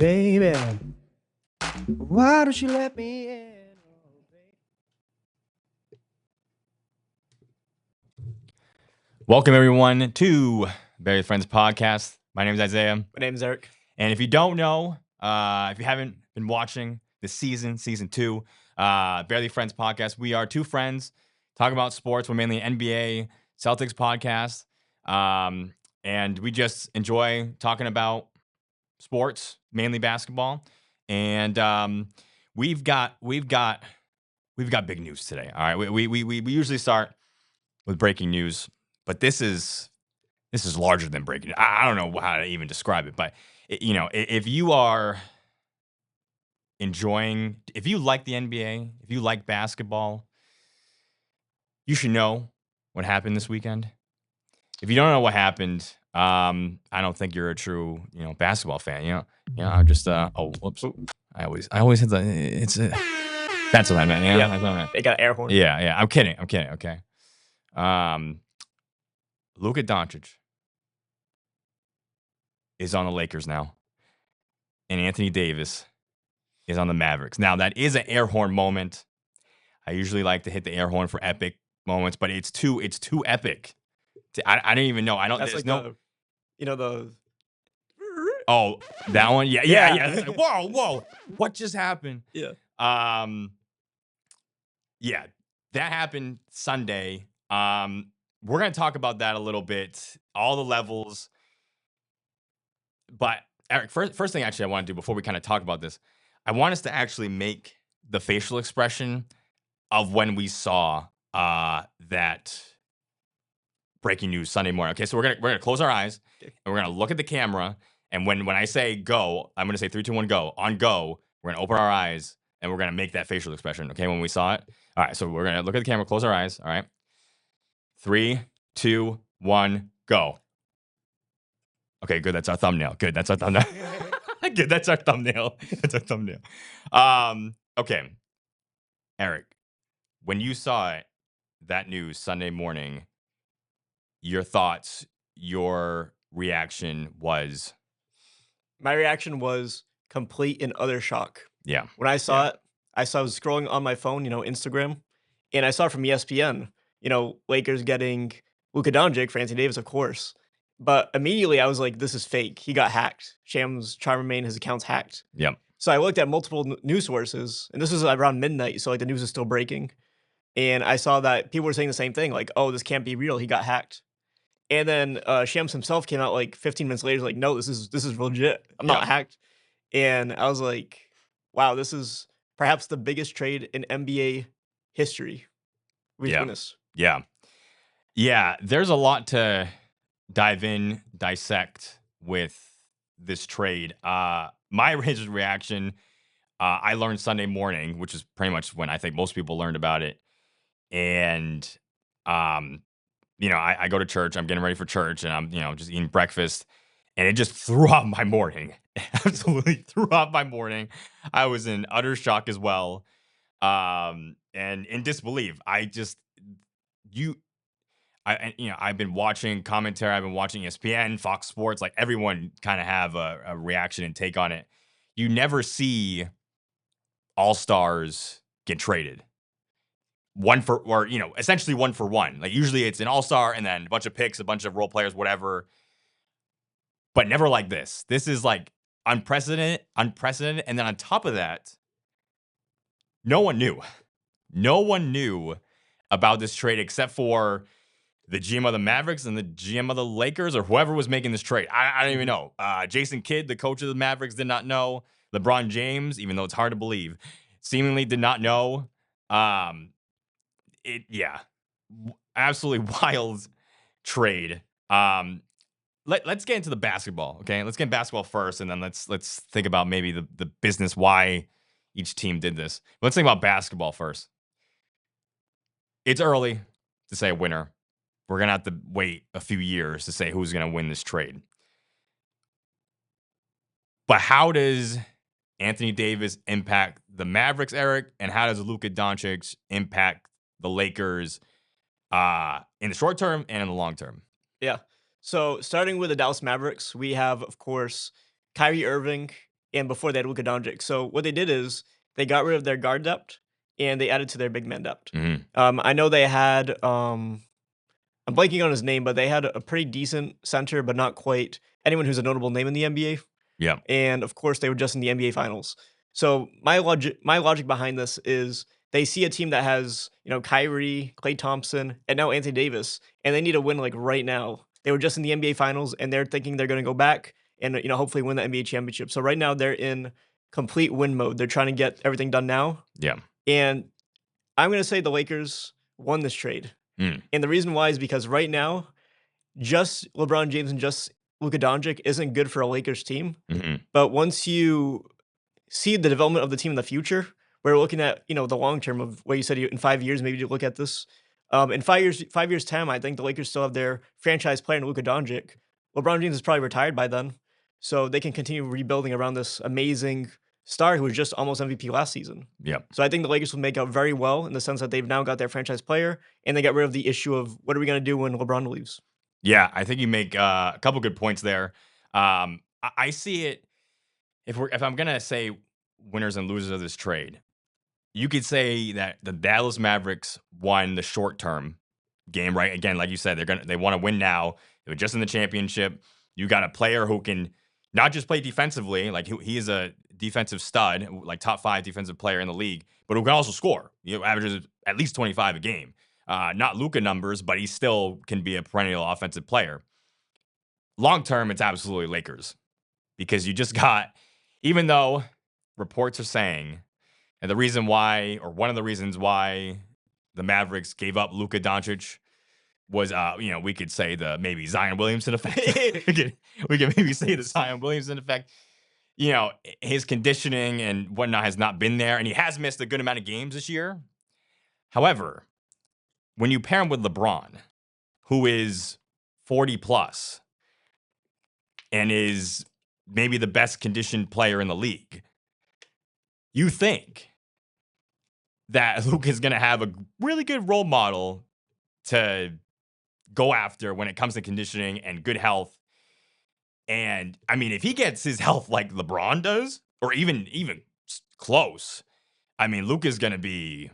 baby. Why don't you let me in? Oh, baby. Welcome, everyone, to Barely Friends Podcast. My name is Isaiah. My name is Eric. And if you don't know, if you haven't been watching this season 2, Barely Friends Podcast, we are two friends talking about sports. We're mainly an NBA Celtics podcast. And we just enjoy talking about sports, mainly basketball. And we've got big news today. All right. We usually start with breaking news, but this is larger than breaking. I don't know how to even describe it, but if you are enjoying, if you like the NBA, if you like basketball, you should know what happened this weekend. If you don't know what happened, I don't think you're a true, basketball fan. I'm just whoops. I always hit the. That's what I meant. Yeah, that's what I meant. They got an air horn. Yeah. I'm kidding. Okay. Luka Doncic is on the Lakers now, and Anthony Davis is on the Mavericks. Now, that is an air horn moment. I usually like to hit the air horn for epic moments, but it's too epic. I don't even know. I don't. That's like no. the. Oh, that one. Yeah. It's like, whoa! What just happened? Yeah. Yeah, that happened Sunday. We're gonna talk about that a little bit, all the levels. But Eric, first thing actually I want to do before we kind of talk about this, I want us to actually make the facial expression of when we saw that breaking news Sunday morning. Okay, so we're gonna close our eyes and we're gonna look at the camera. And when I say go, I'm gonna say 3, 2, 1, go. On go, we're gonna open our eyes and we're gonna make that facial expression. Okay, when we saw it. All right, so we're gonna look at the camera, close our eyes. All right, 3, 2, 1, go. Okay, good. That's our thumbnail. Good. That's our thumbnail. Good. That's our thumbnail. Okay, Eric, when you saw it, that news Sunday morning, your thoughts, your reaction was? My reaction was complete and utter shock. Yeah. When I saw it, I was scrolling on my phone, Instagram, and I saw it from ESPN. Lakers getting Luka Doncic for Anthony Davis, of course. But immediately I was like, this is fake. He got hacked. Shams Charmaine, his account's hacked. Yep. So I looked at multiple news sources, and this was around midnight, so the news is still breaking. And I saw that people were saying the same thing, like, oh, this can't be real. He got hacked. And then Shams himself came out like 15 minutes later, like, no, this is legit. I'm not hacked. And I was like, wow, this is perhaps the biggest trade in NBA history we've witnessed. Yeah. There's a lot to dissect with this trade. My original reaction, I learned Sunday morning, which is pretty much when I think most people learned about it. And, I go to church, I'm getting ready for church, and I'm, just eating breakfast, and it just threw off my morning. It absolutely threw off my morning. I was in utter shock as well. And in disbelief. I've been watching commentary. I've been watching ESPN, Fox Sports. Like, everyone kind of have a reaction and take on it. You never see all-stars get traded. Essentially 1 for 1. Like, usually it's an all-star and then a bunch of picks, a bunch of role players, whatever. But never like this. This is like unprecedented. And then on top of that, no one knew. No one knew about this trade except for the GM of the Mavericks and the GM of the Lakers, or whoever was making this trade. I don't even know. Jason Kidd, the coach of the Mavericks, did not know. LeBron James, even though it's hard to believe, seemingly did not know. Absolutely wild trade. Let's get into the basketball, okay? Let's get basketball first, and then let's think about maybe the business, why each team did this. But let's think about basketball first. It's early to say a winner. We're going to have to wait a few years to say who's going to win this trade. But how does Anthony Davis impact the Mavericks, Eric? And how does Luka Doncic impact the Lakers in the short term and in the long term? Yeah. So starting with the Dallas Mavericks, we have, of course, Kyrie Irving and before they had Luka Doncic. So what they did is they got rid of their guard depth and they added to their big man depth. Mhm. I know they had I'm blanking on his name, but they had a pretty decent center, but not quite anyone who's a notable name in the NBA. Yeah. And of course, they were just in the NBA Finals. So my logic behind this is they see a team that has Kyrie, Klay Thompson, and now Anthony Davis, and they need a win like right now. They were just in the NBA Finals, and they're thinking they're going to go back and hopefully win the NBA championship. So right now they're in complete win mode. They're trying to get everything done now, Yeah. and I'm going to say the Lakers won this trade. Mm. And the reason why is because right now, just LeBron James and just Luka Doncic isn't good for a Lakers team. Mhm. But once you see the development of the team in the future, we're looking at the long term of what you said in 5 years. Maybe you look at this in 5 years time. I think the Lakers still have their franchise player in Luka Doncic. LeBron James is probably retired by then, so they can continue rebuilding around this amazing star who was just almost MVP last season. Yeah. So I think the Lakers will make out very well in the sense that they've now got their franchise player and they got rid of the issue of what are we going to do when LeBron leaves. Yeah, I think you make a couple good points there. I see it if I'm gonna say winners and losers of this trade, you could say that the Dallas Mavericks won the short term game, right? Again, like you said, they want to win now. They were just in the championship. You got a player who can not just play defensively, like he is a defensive stud, like top 5 defensive player in the league, but who can also score. Averages at least 25 a game. Not Luka numbers, but he still can be a perennial offensive player. Long term, it's absolutely Lakers because you just got, even though reports are saying, and the reason why, or one of the reasons why the Mavericks gave up Luka Doncic was, we could say maybe Zion Williamson effect. we could maybe say the Zion Williamson effect. His conditioning and whatnot has not been there, and he has missed a good amount of games this year. However, when you pair him with LeBron, who is 40 plus and is maybe the best conditioned player in the league, you think that Luka is going to have a really good role model to go after when it comes to conditioning and good health. And I mean, if he gets his health like LeBron does, or even close, I mean, Luka's going to be,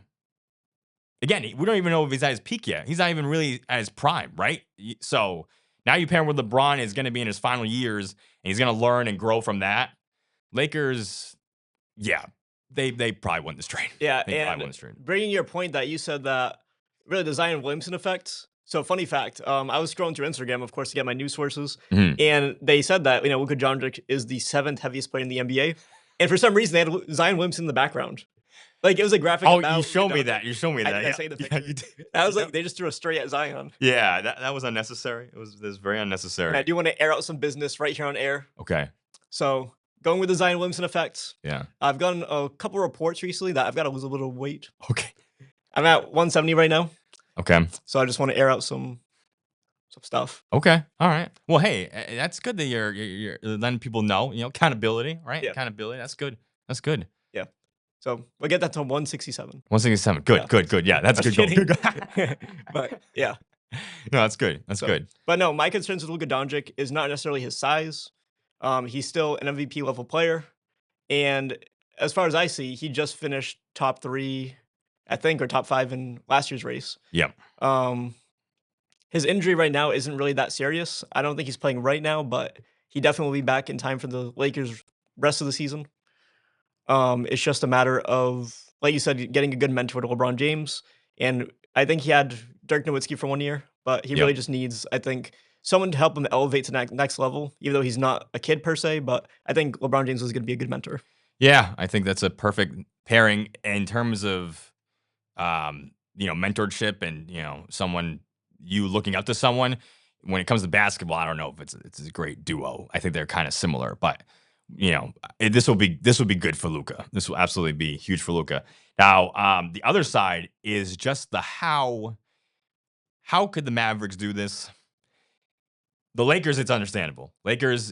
again, we don't even know if he's at his peak yet. He's not even really at his prime, right? So now you pair him with LeBron, is going to be in his final years, and he's going to learn and grow from that. Lakers, yeah, they probably won this trade. Yeah, They probably and won this trade. bringing your point that you said that really the Zion Williamson effect. So funny fact, I was scrolling through Instagram, of course, to get my news sources, Mhm. and they said that Luka Doncic is the 7th heaviest player in the NBA, and for some reason they had Zion Williamson in the background. Like it was a graphic. Oh, about you showed Luka me Doncic. that. You showed me that. I Yeah, say the yeah, picture. you did. I was Yep. like, they just threw a straight at Zion. Yeah, that was unnecessary. It was very And I unnecessary. do want to air out some business right here on air. Okay. So going with the Zion Williamson effect, Yeah. I've gotten a couple reports recently that I've got to lose a little weight. Okay. I'm at 170 right now, Okay. so I just want to air out some stuff. Okay. All right. Well, hey, that's good that you're letting people know. Accountability, right? Yeah. Accountability. That's good. That's good. Yeah. So we'll get that to 167. 167. Good. Yeah. Good. Yeah, that's a Just good goal. kidding. Good goal. But yeah. No, that's good. That's So- good. But no, my concerns with Luka Doncic is not necessarily his size. He's still an MVP level player. And as far as I see, he just finished top 3, I think, or top 5 in last year's race. Yep. His injury right now isn't really that serious. I don't think he's playing right now, but he definitely will be back in time for the Lakers rest of the season. It's just a matter of, like you said, getting a good mentor to LeBron James. And I think he had Dirk Nowitzki for 1 year, but he Yep. really just needs, I think, someone to help him elevate to the next level, even though he's not a kid per se. But I think LeBron James is going to be a good mentor. Yeah, I think that's a perfect pairing in terms of, mentorship and someone you looking up to someone. When it comes to basketball, I don't know if it's a great duo. I think they're kind of similar, but this will be good for Luka. This will absolutely be huge for Luka. Now, the other side is just the how. How could the Mavericks do this? The Lakers, it's understandable. Lakers,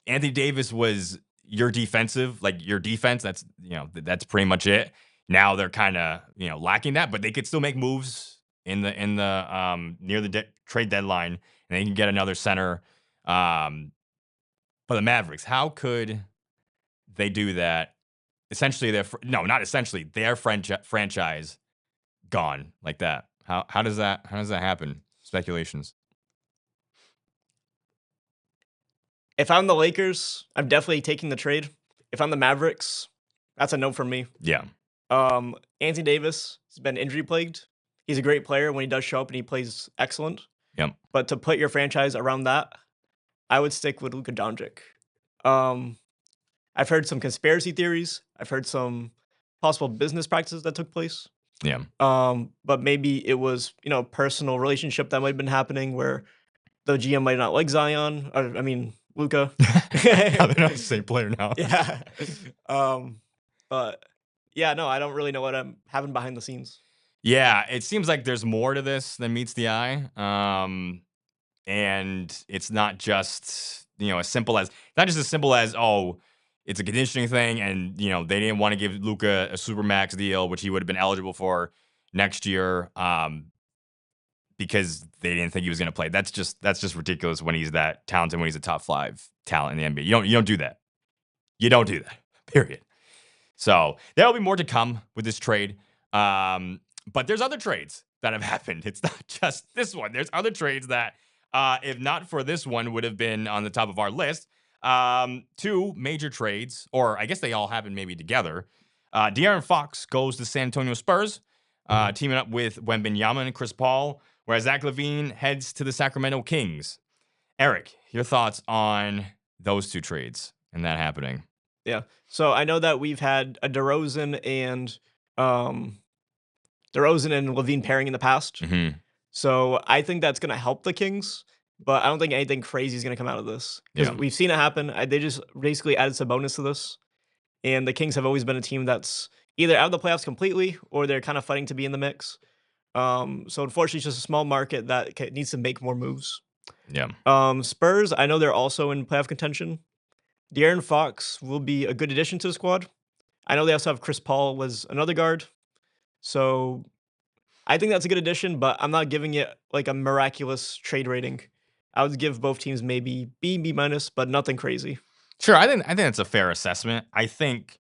Anthony Davis was your defense. That's pretty much it. Now they're kind of lacking that, but they could still make moves in the near the trade deadline, and they can get another center. For the Mavericks, how could they do that, essentially not essentially, their franchise gone like that. How does that happen? Speculations. If I'm the Lakers, I'm definitely taking the trade. If I'm the Mavericks, that's a no from me. Yeah. Anthony Davis has been injury plagued. He's a great player when he does show up and he plays excellent. Yep. But to put your franchise around that, I would stick with Luka Doncic. I've heard some conspiracy theories. I've heard some possible business practices that took place. Yeah. But maybe it was, personal relationship that might have been happening where the GM might not like Zion. Or, I mean, Luka. They're not the same player now. Yeah. But yeah, no, I don't really know what I'm having behind the scenes. Yeah, it seems like there's more to this than meets the eye. And it's not just, as simple as oh, it's a conditioning thing, and they didn't want to give Luka a super max deal, which he would have been eligible for next year, because they didn't think he was going to play. That's just ridiculous when he's that talented, when he's a top 5 talent in the NBA. You don't do that. You don't do that. Period. So there'll be more to come with this trade. But there's other trades that have happened. It's not just this one. There's other trades that, if not for this one, would have been on the top of our list. 2 major trades, or I guess they all happened maybe together. De'Aaron Fox goes to San Antonio Spurs, teaming up with Wembanyama and Chris Paul, whereas Zach LaVine heads to the Sacramento Kings. Eric, your thoughts on those 2 trades and that happening? Yeah. So I know that we've had a DeRozan and Levine pairing in the past. Mm-hmm. So I think that's going to help the Kings, but I don't think anything crazy is going to come out of this because we've seen it happen. They just basically added Sabonis to this, and the Kings have always been a team that's either out of the playoffs completely or they're kind of fighting to be in the mix. So unfortunately, it's just a small market that needs to make more moves. Yeah. Spurs, I know they're also in playoff contention. De'Aaron Fox will be a good addition to the squad. I know they also have Chris Paul was another guard. So I think that's a good addition, but I'm not giving it like a miraculous trade rating. I would give both teams maybe B minus, but nothing crazy. Sure, I think that's a fair assessment. I think,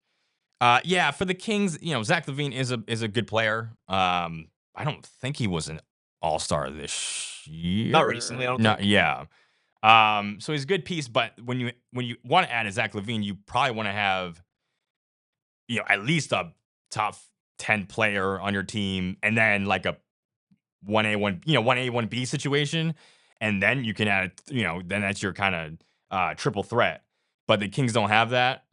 for the Kings, Zach LaVine is a good player. I don't think he was an all-star this year. Not recently, I don't No, think. yeah. So he's a good piece, but when you want to add a Zach LaVine, you probably want to have, at least a top 10 player on your team, and then like a 1A, 1B situation, and then you can add, then that's your kind of triple threat. But the Kings don't have that.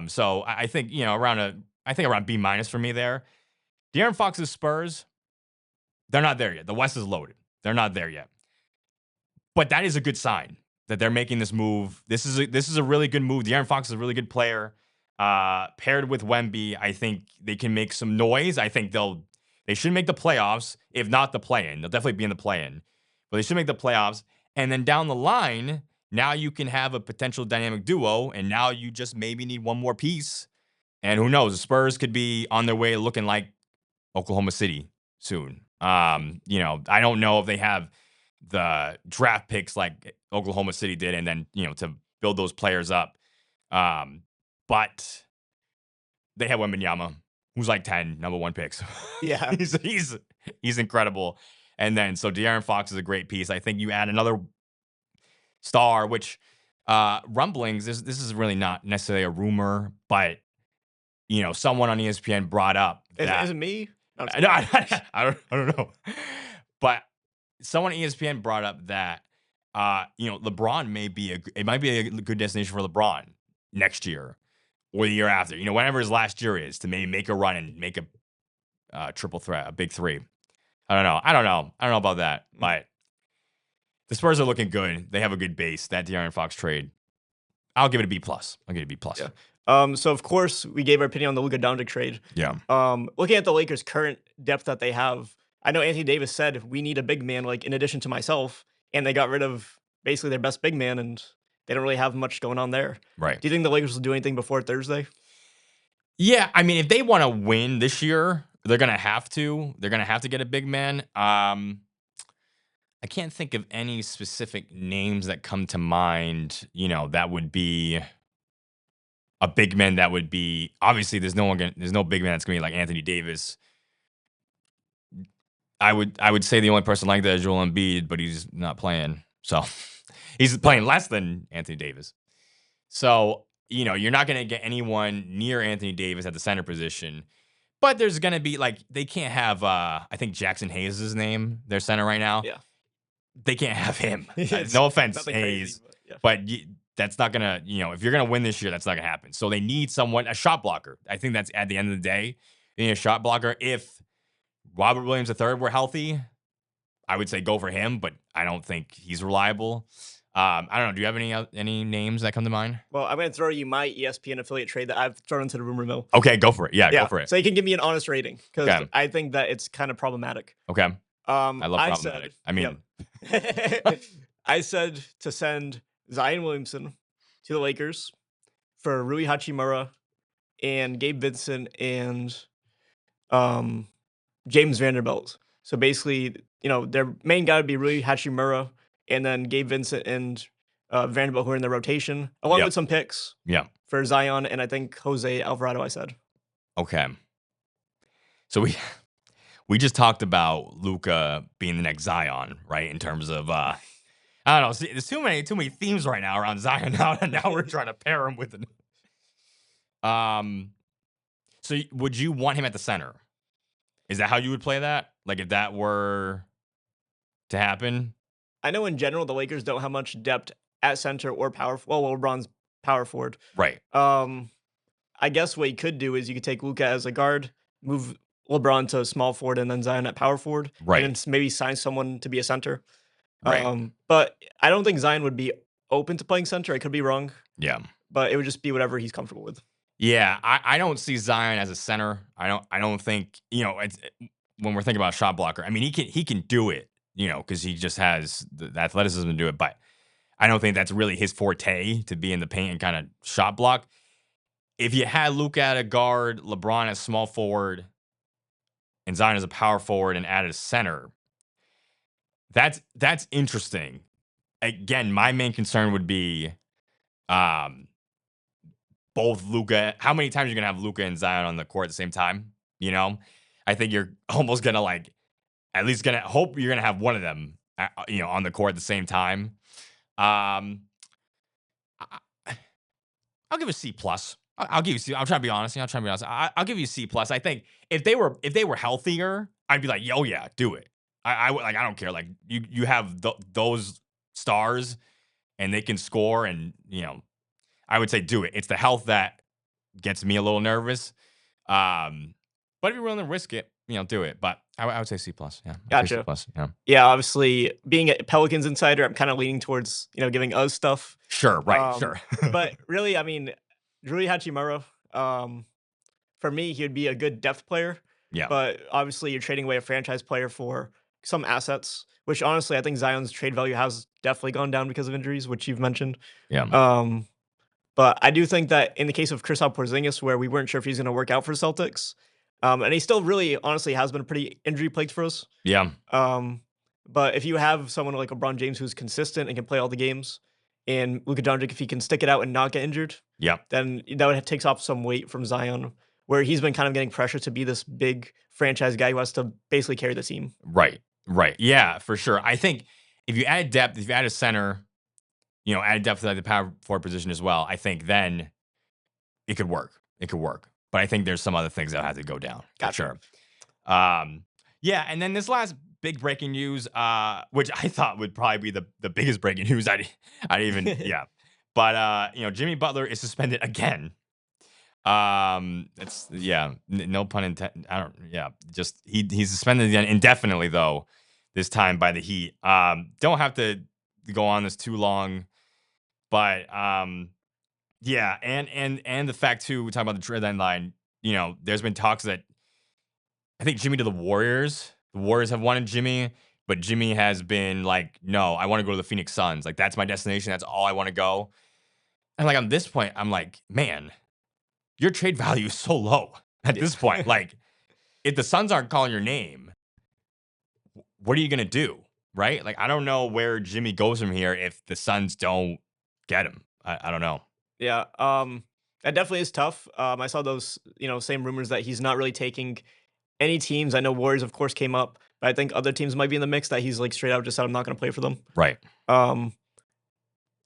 So I think, around B minus for me there. De'Aaron Fox's Spurs, they're not there yet. The West is loaded. They're not there yet. But that is a good sign that they're making this move. This is a really good move. De'Aaron Fox is a really good player. Paired with Wemby, I think they can make some noise. I think they should make the playoffs, if not the play-in. They'll definitely be in the play-in. But they should make the playoffs. And then down the line, now you can have a potential dynamic duo, and now you just maybe need one more piece. And who knows? The Spurs could be on their way looking like Oklahoma City soon. I don't know if they have the draft picks like Oklahoma City did, and then, to build those players up. But they have Wembanyama, who's like 10 number 1 picks. Yeah. he's incredible. And then, so De'Aaron Fox is a great piece. I think you add another star, which rumblings, this is really not necessarily a rumor, but, someone on ESPN brought up that. Is it me? No, I don't know. But someone on ESPN brought up that, LeBron might be a good destination for LeBron next year or the year after, whenever his last year is, to maybe make a run and make a triple threat, a big 3. I don't know about that, but the Spurs are looking good. They have a good base. That De'Aaron Fox trade, I'll give it a B+. Yeah. So of course we gave our opinion on the Luka Doncic trade. Yeah. Looking at the Lakers' current depth that they have, I know Anthony Davis said we need a big man, like in addition to myself, and they got rid of basically their best big man, and they don't really have much going on there. Right. Do you think the Lakers will do anything before Thursday? Yeah, I mean, if they want to win this year, they're gonna have to. They're gonna have to get a big man. I can't think of any specific names that come to mind. That would be a big man that would be obviously there's no big man that's gonna be like Anthony Davis. I would say the only person like that is Joel Embiid, but he's not playing. So he's playing less than Anthony Davis. So, you're not going to get anyone near Anthony Davis at the center position. But there's going to be they can't have I think Jackson Hayes is his name, their center right now. Yeah. They can't have him. It's No offense, nothing Hayes. crazy, But that's not going to, if you're going to win this year, that's not going to happen. So they need a shot blocker. I think that's at the end of the day. They need a shot blocker. If Robert Williams III were healthy, I would say go for him, but I don't think he's reliable. I don't know. Do you have any names that come to mind? Well, I'm going to throw you my ESPN affiliate trade that I've thrown into the rumor mill. Okay, go for it. Yeah, go for it. So you can give me an honest rating because Okay. I think that it's kind of problematic. Okay. I love I problematic. I said to send Zion Williamson to the Lakers for Rui Hachimura and Gabe Vincent and James Vanderbilt. So basically, their main guy would be Rui Hachimura, and then Gabe Vincent and Vanderbilt, who are in the rotation, along with some picks for Zion and I think Jose Alvarado, I said. Okay. So we just talked about Luka being the next Zion, right? In terms of I don't know. See, there's too many themes right now around Zion now, and now we're trying to pair him with So would you want him at the center? Is that how you would play that? Like if that were to happen? I know in general the Lakers don't have much depth at center or power. Well, LeBron's power forward. Right. I guess what you could do is you could take Luka as a guard, move LeBron to small forward, and then Zion at power forward. Right. And then maybe sign someone to be a center. Right. But I don't think Zion would be open to playing center. I could be wrong. Yeah. But it would just be whatever he's comfortable with. Yeah, I don't see Zion as a center. I don't think, it's, when we're thinking about a shot blocker, I mean, he can do it, because he just has the athleticism to do it, but I don't think that's really his forte to be in the paint and kind of shot block. If you had Luka at a guard, LeBron as small forward, and Zion as a power forward and added a center, that's interesting. Again, my main concern would be both Luka. How many times are you gonna have Luka and Zion on the court at the same time? I think you're almost gonna at least gonna hope you're gonna have one of them, on the court at the same time. I'll give a C plus. I'll give you C. I'm trying to be honest. I'll give you C plus. I think if they were healthier, I'd be like, oh yeah, do it. I don't care. Like you have those stars, and they can score, and I would say do it. It's the health that gets me a little nervous. But if you're willing to risk it, do it. But I would say C plus. Yeah. Gotcha. C plus. Yeah. Yeah. Obviously, being a Pelicans insider, I'm kind of leaning towards giving us stuff. Sure. Right. Sure. But really, I mean, Rui Hachimura, for me, he would be a good depth player. Yeah. But obviously, you're trading away a franchise player for some assets, which honestly, I think Zion's trade value has definitely gone down because of injuries, which you've mentioned. Yeah. But I do think that in the case of Kristaps Porzingis, where we weren't sure if he's going to work out for Celtics, and he still really, honestly, has been pretty injury-plagued for us. Yeah. But if you have someone like LeBron James who's consistent and can play all the games, and Luka Doncic, if he can stick it out and not get injured, then that takes off some weight from Zion, where he's been kind of getting pressure to be this big franchise guy who has to basically carry the team. Right. Yeah, for sure. I think if you add depth, if you add a center, add depth to the power forward position as well, I think then it could work. But I think there's some other things that have to go down. Gotcha. For sure. Yeah, and then this last big breaking news, which I thought would probably be the biggest breaking news I even yeah. But Jimmy Butler is suspended again. It's no pun intended. Just he's suspended again indefinitely though, this time by the Heat. Don't have to go on this too long, but and the fact too, we talk about the trade deadline, there's been talks that I think Jimmy to the Warriors. The Warriors have wanted Jimmy, but Jimmy has been like, no, I want to go to the Phoenix Suns. Like, that's my destination. That's all I want to go. And like, on this point, I'm like, man, your trade value is so low at this point. Like, if the Suns aren't calling your name, what are you going to do? Right? Like, I don't know where Jimmy goes from here if the Suns don't get him. I don't know. Yeah. That definitely is tough. I saw those, same rumors that he's not really taking any teams. I know Warriors, of course, came up, but I think other teams might be in the mix that he's like straight out just said, I'm not going to play for them. Right. Um,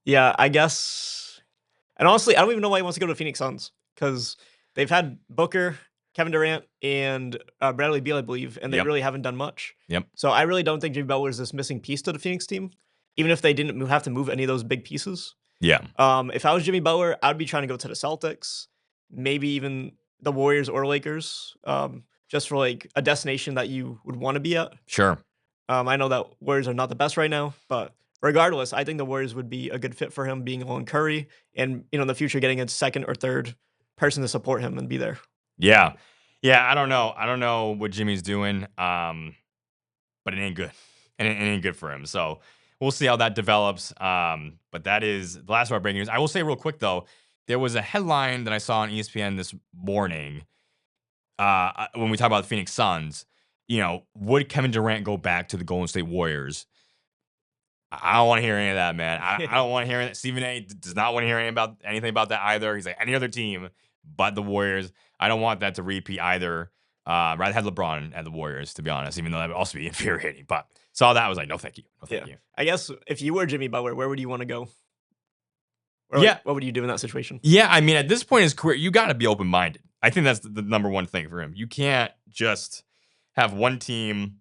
yeah, I guess. And honestly, I don't even know why he wants to go to the Phoenix Suns because they've had Booker, Kevin Durant, and Bradley Beal, I believe, and they Yep. really haven't done much. Yep. So I really don't think Jimmy Butler is this missing piece to the Phoenix team, even if they didn't have to move any of those big pieces. Yeah. If I was Jimmy Butler, I'd be trying to go to the Celtics, maybe even the Warriors or Lakers, just for like a destination that you would want to be at. Sure. I know that Warriors are not the best right now, but regardless, I think the Warriors would be a good fit for him, being along Curry, and in the future getting a second or third person to support him and be there. Yeah. Yeah. I don't know. I don't know what Jimmy's doing. But it ain't good. And it ain't good for him. So we'll see how that develops. But that is the last of our breaking news. I will say real quick though, there was a headline that I saw on ESPN this morning. When we talk about the Phoenix Suns, would Kevin Durant go back to the Golden State Warriors? I don't want to hear any of that, man. I don't want to hear that. Stephen A. does not want to hear anything about that either. He's like, any other team but the Warriors. I don't want that to repeat either. Rather have LeBron at the Warriors, to be honest, even though that would also be infuriating. But saw that, I was like, no, thank you. No, thank you. I guess if you were Jimmy Butler, where would you want to go? Or Yeah. what would you do in that situation? Yeah, I mean, at this point in his career, you got to be open-minded. I think that's the number one thing for him. You can't just have one team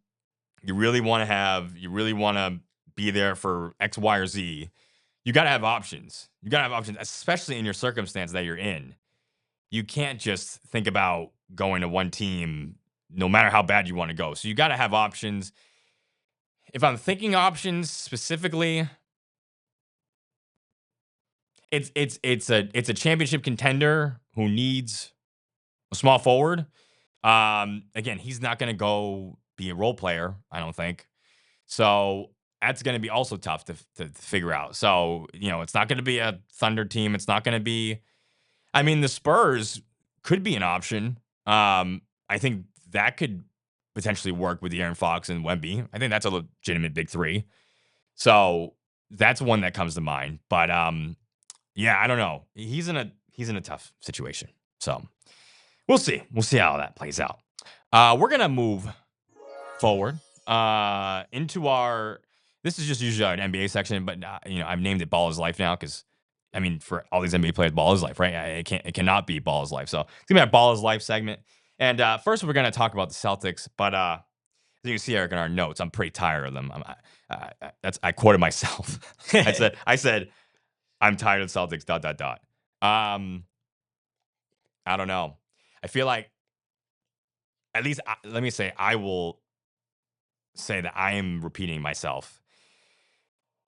you really want to have. You really want to be there for X, Y, or Z. You got to have options. You got to have options, especially in your circumstance that you're in. You can't just think about going to one team no matter how bad you want to go. So you got to have options. If I'm thinking options specifically, it's a championship contender who needs a small forward. Again, he's not going to go be a role player, I don't think. So that's going to be also tough to figure out. So, it's not going to be a Thunder team. It's not going to be, I mean, the Spurs could be an option. I think that could potentially work with De'Aaron Fox and Wemby. I think that's a legitimate big three. So that's one that comes to mind. But yeah, I don't know. He's in a tough situation. So we'll see. We'll see how that plays out. We're gonna move forward into our. This is just usually an NBA section, but I've named it Ball is Life now because. I mean, for all these NBA players, ball is life, right? It cannot be ball is life. So it's gonna be a ball is life segment. And first, we're gonna talk about the Celtics. But as you can see, Eric, in our notes, I'm pretty tired of them. I quoted myself. I said, I'm tired of the Celtics. ... I don't know. I feel like, at least, let me say, I will say that I am repeating myself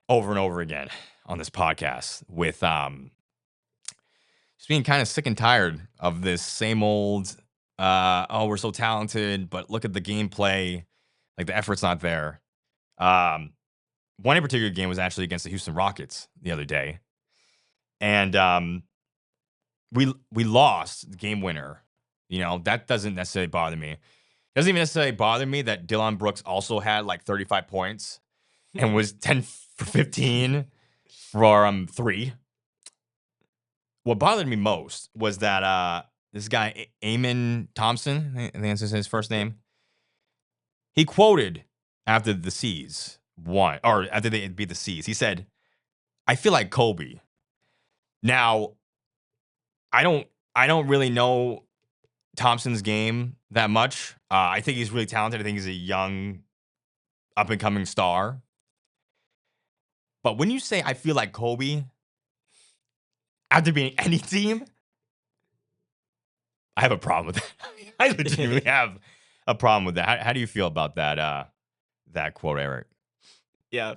over and over again on this podcast with just being kind of sick and tired of this same old we're so talented, but look at the gameplay, like the effort's not there. One in particular game was actually against the Houston Rockets the other day, and we lost the game winner. That doesn't necessarily bother me. It doesn't even necessarily bother me that Dillon Brooks also had like 35 points and was 10 for 15 for 3. What bothered me most was that this guy, Eamon Thompson, I think that's his first name, he quoted after the C's won, or after they beat the C's, he said, I feel like Kobe. Now, I don't really know Thompson's game that much. I think he's really talented. I think he's a young, up-and-coming star. But when you say, I feel like Kobe, after being any team, I have a problem with that. I legitimately have a problem with that. How do you feel about that that quote, Eric? Yeah.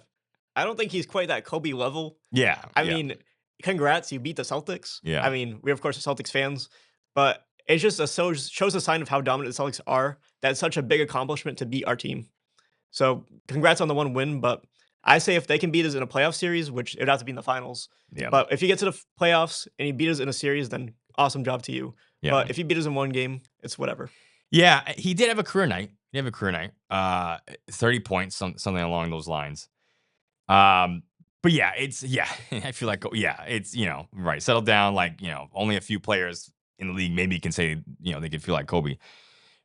I don't think he's quite that Kobe level. Yeah. I mean, congrats, you beat the Celtics. Yeah. I mean, we're, of course, Celtics fans, but it's just shows a sign of how dominant the Celtics are. That's such a big accomplishment to beat our team. So congrats on the one win, but I say if they can beat us in a playoff series, which it would have to be in the finals. Yeah. But if you get to the playoffs and you beat us in a series, then awesome job to you. Yeah. But if you beat us in one game, it's whatever. Yeah, he did have a career night. 30 points, something along those lines. But But yeah, I feel like it's right. Settle down, like only a few players in the league maybe can say they can feel like Kobe.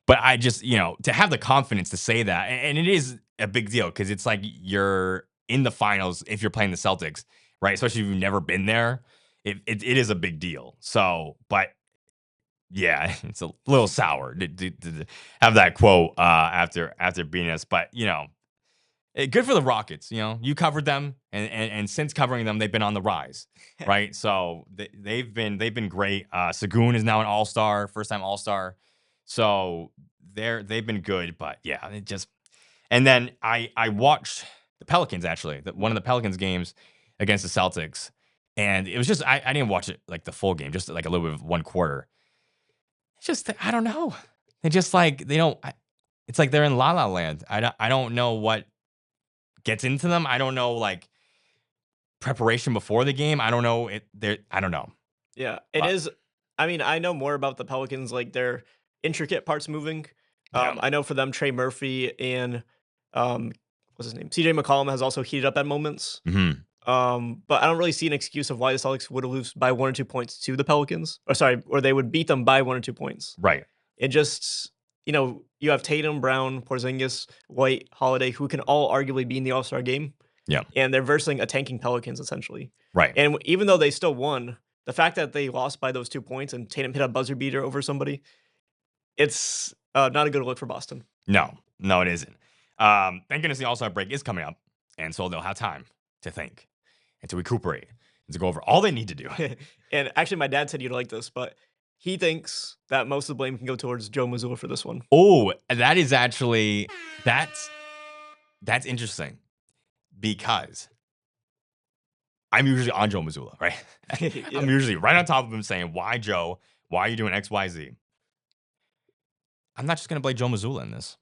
But I just to have the confidence to say that, and it is a big deal because it's like you're in the finals if you're playing the Celtics, right? Especially if you've never been there, it is a big deal. So, but yeah, it's a little sour to have that quote after beating us, but good for the Rockets. You covered them, and since covering them, they've been on the rise, right? So they've been great. Sagoon is now an All-Star, first time All-Star. So they've been good, but yeah, it just. And then I watched the Pelicans actually, one of the Pelicans games against the Celtics, and it was just I didn't watch it like the full game, just like a little bit of one quarter. It's just I don't know. They just like they don't. It's like they're in La La Land. I don't know what gets into them. I don't know like preparation before the game. I don't know I don't know. Yeah, it is. I mean, I know more about the Pelicans, like their intricate parts moving. Yeah. I know for them, Trey Murphy and what's his name, CJ McCollum has also heated up at moments. Mm-hmm. But I don't really see an excuse of why the Celtics would lose by 1 or 2 points to the Pelicans, or they would beat them by 1 or 2 points. Right. It just, you have Tatum, Brown, Porzingis, White, Holiday, who can all arguably be in the All-Star game. Yeah. And they're versing a tanking Pelicans essentially. Right. And even though they still won, the fact that they lost by those 2 points and Tatum hit a buzzer beater over somebody, it's not a good look for Boston. No, it isn't. Thank goodness the All-Star break is coming up, and so they'll have time to think and to recuperate and to go over all they need to do. And actually, my dad said you'd like this, but he thinks that most of the blame can go towards Joe Mazzulla for this one. Oh, that is actually that's interesting because I'm usually on Joe Mazzulla, right? Yeah. I'm usually right on top of him saying, "Why, Joe? Why are you doing X, Y, Z?" I'm not just going to blame Joe Mazzulla in this.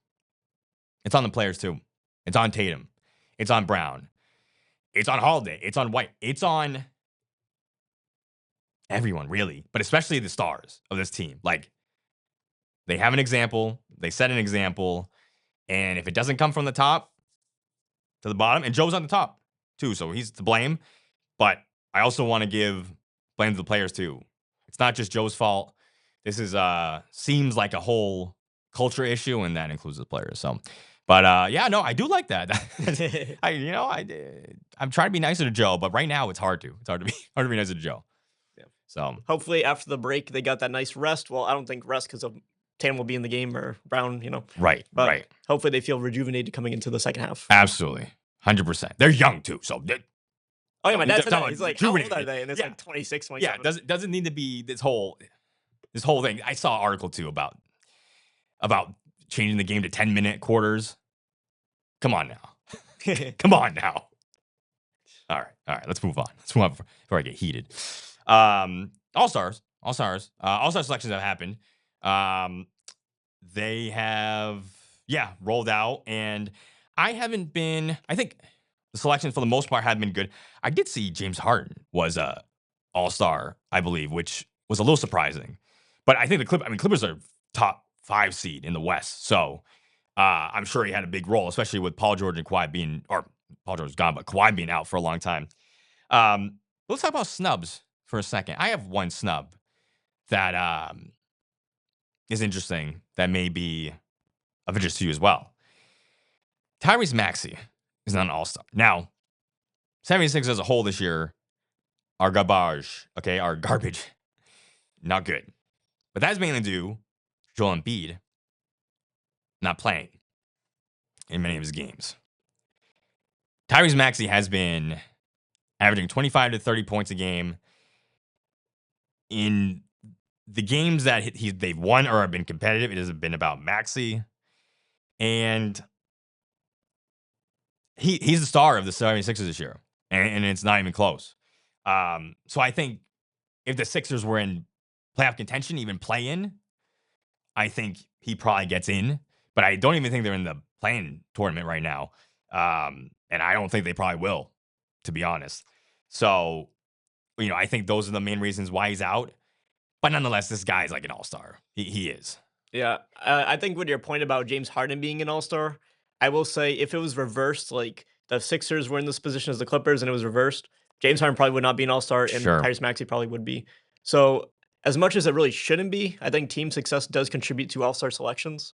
It's on the players too. It's on Tatum. It's on Brown. It's on Holiday. It's on White. It's on everyone, really, but especially the stars of this team. Like, they have an example. They set an example. And if it doesn't come from the top to the bottom, and Joe's on the top too, so he's to blame. But I also want to give blame to the players too. It's not just Joe's fault. This is seems like a whole culture issue, and that includes the players. So, but yeah, no, I do like that. I'm trying to be nicer to Joe, but right now it's hard to. It's hard to be nicer to Joe. Yeah. So hopefully after the break they got that nice rest. Well, I don't think rest because of Tatum will be in the game or Brown, Right, But right. hopefully they feel rejuvenated coming into the second half. Absolutely, 100%. They're young too, so. Oh yeah, my dad said that. Talking He's like, about how old are rejuvenated. they? And it's Yeah. like 26, Yeah, 27. doesn't need to be this whole thing. I saw an article too about changing the game to 10-minute quarters. Come on now. Come on now. All right. Let's move on. Before I get heated. All-Star selections have happened. They have rolled out, and I think the selections for the most part have been good. I did see James Harden was a All-Star, I believe, which was a little surprising. But I think the Clippers are top 5 seed in the West. So I'm sure he had a big role, especially with Paul George and Kawhi Paul George is gone, but Kawhi being out for a long time. Let's talk about snubs for a second. I have one snub that is interesting that may be of interest to you as well. Tyrese Maxey is not an All-Star. Now, 76 as a whole this year are garbage, okay, are garbage. Not good. But that's mainly due to Joel Embiid not playing in many of his games. Tyrese Maxey has been averaging 25 to 30 points a game in the games that they've won or have been competitive. It has been about Maxey. And he's the star of the 76ers this year. And it's not even close. So I think if the Sixers were in playoff contention, even play in, I think he probably gets in. But I don't even think they're in the play-in tournament right now. And I don't think they probably will, to be honest. So, I think those are the main reasons why he's out. But nonetheless, this guy is like an all-star. He is. Yeah. I think with your point about James Harden being an all-star, I will say if it was reversed, like the Sixers were in this position as the Clippers and it was reversed, James Harden probably would not be an all-star and Sure. Tyrese Maxey probably would be. So as much as it really shouldn't be, I think team success does contribute to all-star selections.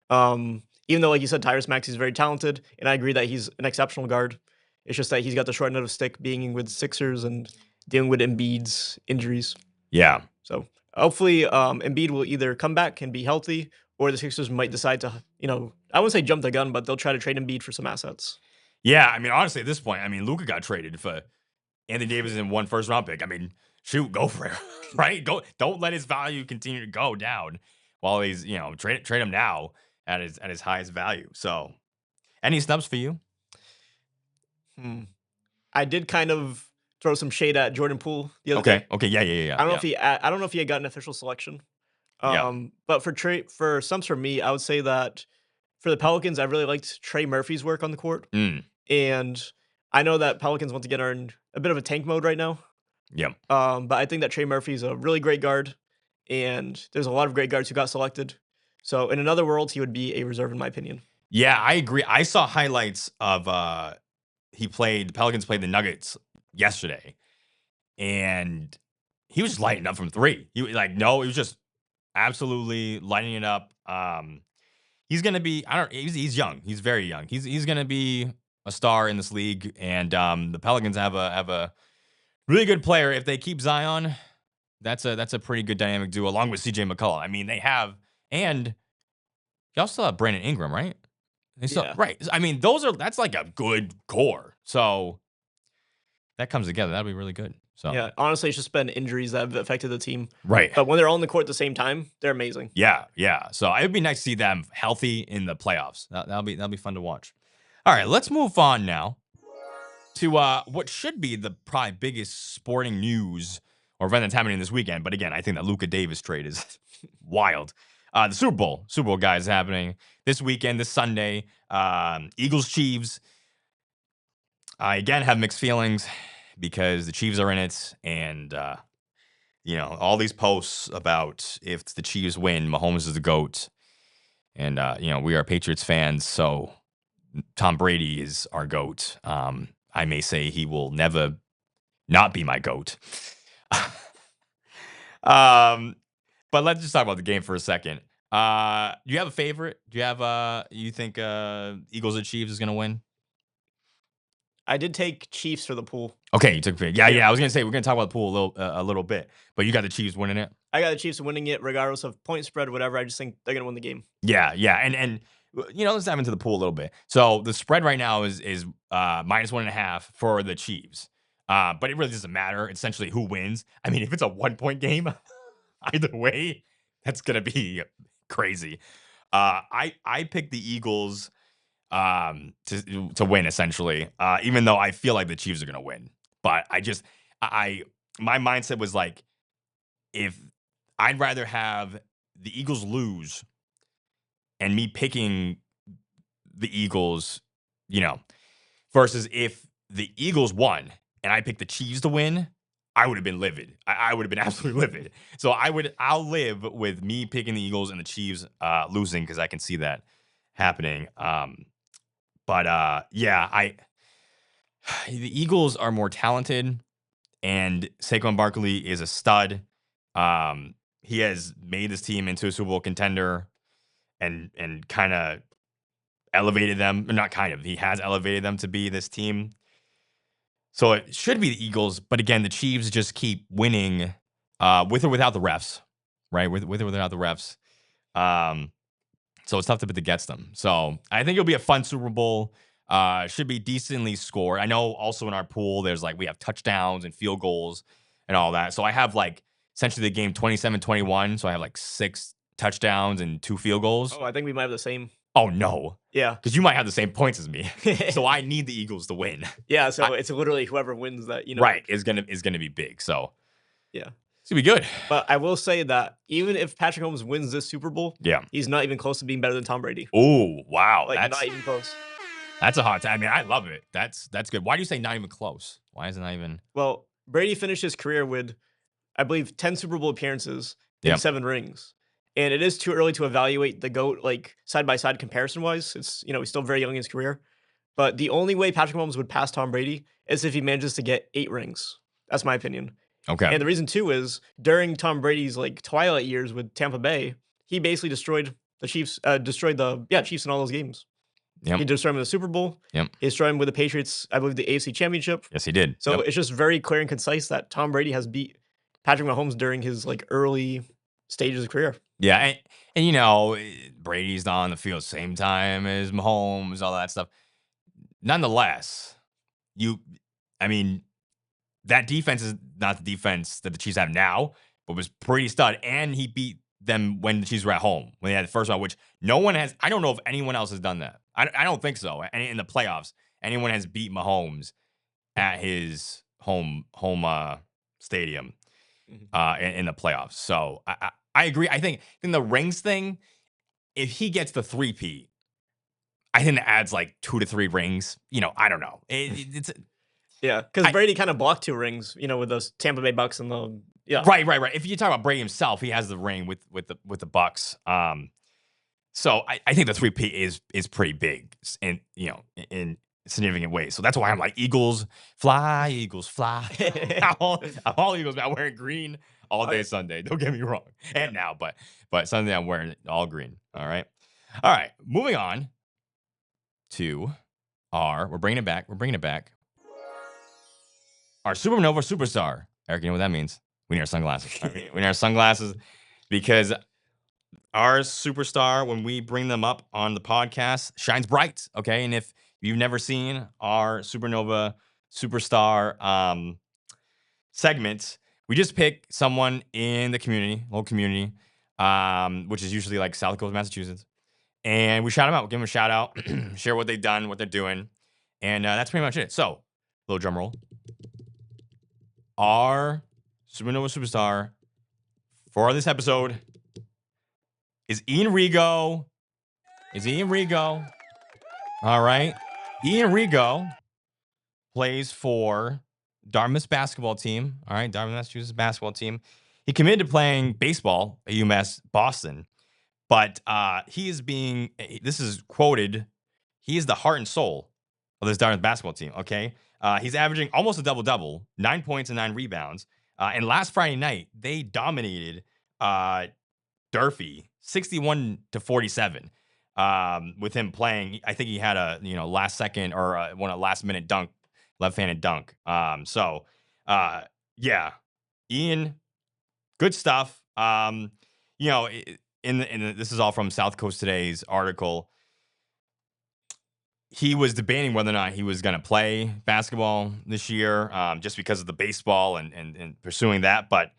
Even though, like you said, Tyrese Maxey is very talented, and I agree that he's an exceptional guard. It's just that he's got the short end of the stick being with Sixers and dealing with Embiid's injuries. Yeah. So hopefully Embiid will either come back and be healthy, or the Sixers might decide to, I wouldn't say jump the gun, but they'll try to trade Embiid for some assets. Yeah, I mean, honestly, at this point, I mean, Luka got traded for Anthony Davis and 1 first-round pick. I mean, shoot, go for it, right? Don't let his value continue to go down while he's, trade him now at his highest value. So, any snubs for you? I did kind of throw some shade at Jordan Poole the other day. Okay, yeah. I don't know if he had got an official selection. But for subs for me, I would say that for the Pelicans, I really liked Trey Murphy's work on the court. And I know that Pelicans once again are in a bit of a tank mode right now. Yeah. But I think that Trey Murphy's a really great guard, and there's a lot of great guards who got selected. So in another world, he would be a reserve in my opinion. Yeah, I agree. I saw highlights of the Pelicans played the Nuggets yesterday, and he was just lighting up from 3. He was just absolutely lighting it up. He's gonna be he's young. He's very young. He's gonna be a star in this league, and the Pelicans have a really good player. If they keep Zion, that's a pretty good dynamic duo along with CJ McCollum. I mean, they have, and y'all still have Brandon Ingram, right? Yeah. Right. I mean, that's like a good core. So that comes together. That'd be really good. So Yeah, honestly, it's just been injuries that have affected the team. Right. But when they're all on the court at the same time, they're amazing. Yeah. So it would be nice to see them healthy in the playoffs. That'll be fun to watch. All right, let's move on now to what should be the probably biggest sporting news or event that's happening this weekend. But again, I think that Luka Davis trade is wild. The Super Bowl, guys, is happening this weekend, this Sunday. Eagles, Chiefs. I again have mixed feelings because the Chiefs are in it, and all these posts about if the Chiefs win, Mahomes is the GOAT, and we are Patriots fans, so Tom Brady is our GOAT. I may say he will never not be my GOAT. But let's just talk about the game for a second. Do you have a favorite? Do you have you think Eagles or Chiefs is gonna win? I did take Chiefs for the pool. Okay, you took favorite. Yeah. I was gonna say we're gonna talk about the pool a little bit, but you got the Chiefs winning it. I got the Chiefs winning it regardless of point spread, whatever. I just think they're gonna win the game. Yeah, and let's dive into the pool a little bit. So the spread right now is -1.5 for the Chiefs. But it really doesn't matter essentially who wins. I mean, if it's a 1-point game, either way, that's gonna be crazy. I picked the Eagles to win essentially. Even though I feel like the Chiefs are gonna win, but my mindset was like, if I'd rather have the Eagles lose and me picking the Eagles, versus if the Eagles won and I picked the Chiefs to win, I would have been livid. I would have been absolutely livid. So I'll live with me picking the Eagles and the Chiefs losing because I can see that happening. The Eagles are more talented, and Saquon Barkley is a stud. He has made this team into a Super Bowl contender and kind of elevated them. Not kind of. He has elevated them to be this team. So it should be the Eagles, but again, the Chiefs just keep winning with or without the refs, right? With or without the refs. So it's tough to bet against them. So I think it'll be a fun Super Bowl. Should be decently scored. I know also in our pool, we have touchdowns and field goals and all that. So I have essentially the game 27-21. So I have 6 touchdowns and 2 field goals. Oh, I think we might have the same. Oh, no. Yeah. Because you might have the same points as me. So I need the Eagles to win. Yeah, so it's literally whoever wins that, Right, is gonna be big. So yeah. It's gonna be good. But I will say that even if Patrick Mahomes wins this Super Bowl, he's not even close to being better than Tom Brady. Oh, wow. That's not even close. That's a hot time. I mean, I love it. That's good. Why do you say not even close? Why is it not even? Well, Brady finished his career with, I believe, 10 Super Bowl appearances and 7 rings. And it is too early to evaluate the GOAT, side-by-side comparison-wise. It's, he's still very young in his career. But the only way Patrick Mahomes would pass Tom Brady is if he manages to get 8 rings. That's my opinion. Okay. And the reason too is during Tom Brady's like twilight years with Tampa Bay, he basically destroyed the Chiefs, destroyed the Chiefs in all those games. Yep. He destroyed them in the Super Bowl. Yep. He destroyed them with the Patriots, I believe the AFC Championship. Yes, he did. So Yep. it's just very clear and concise that Tom Brady has beat Patrick Mahomes during his like early stages of career. Yeah, and you know, Brady's not on the field same time as Mahomes, all that stuff. Nonetheless, I mean, that defense is not the defense that the Chiefs have now, but was pretty stud. And he beat them when the Chiefs were at home, when they had the first round, which no one has. I don't know if anyone else has done that. I don't think so. And in the playoffs, anyone has beat Mahomes at his home stadium in the playoffs. So I agree. I think in the rings thing, if he gets the 3-peat, I think that adds like 2 to 3 rings. You know, I don't know. It's Yeah, because Brady kind of blocked 2 rings, you know, with those Tampa Bay Bucks and the Right. If you talk about Brady himself, he has the ring with the Bucks. So I think the 3-peat is pretty big, and you know, in significant ways. So that's why I'm like, Eagles fly, Eagles fly. I'm all Eagles. I'm wearing green all day Sunday. Don't get me wrong. And now, but Sunday I'm wearing all green. All right. Moving on to we're bringing it back. Our Supernova Superstar. Eric, you know what that means? We need our sunglasses. We need our sunglasses because our superstar, when we bring them up on the podcast, shines bright. Okay. And if you've never seen our Supernova Superstar segment, we just pick someone in the community, local community, which is usually like South Coast, Massachusetts. And we shout them out. We'll give them a shout out, share what they've done, what they're doing. And that's pretty much it. So, little drum roll. Our Supernova Superstar for this episode is Ian Rigo. All right. Ian Rigo plays for Dartmouth's basketball team. All right. Dartmouth, Massachusetts basketball team. He committed to playing baseball at UMass Boston, but this is quoted, he is the heart and soul of this Dartmouth basketball team. Okay. He's averaging almost a double-double, 9 points and 9 rebounds. And last Friday night, they dominated Durfee 61-47 with him playing. I think he had a last second or a last-minute dunk, left-handed dunk. Yeah, Ian, good stuff. This is all from South Coast Today's article. He was debating whether or not he was going to play basketball this year, just because of the baseball and pursuing that. But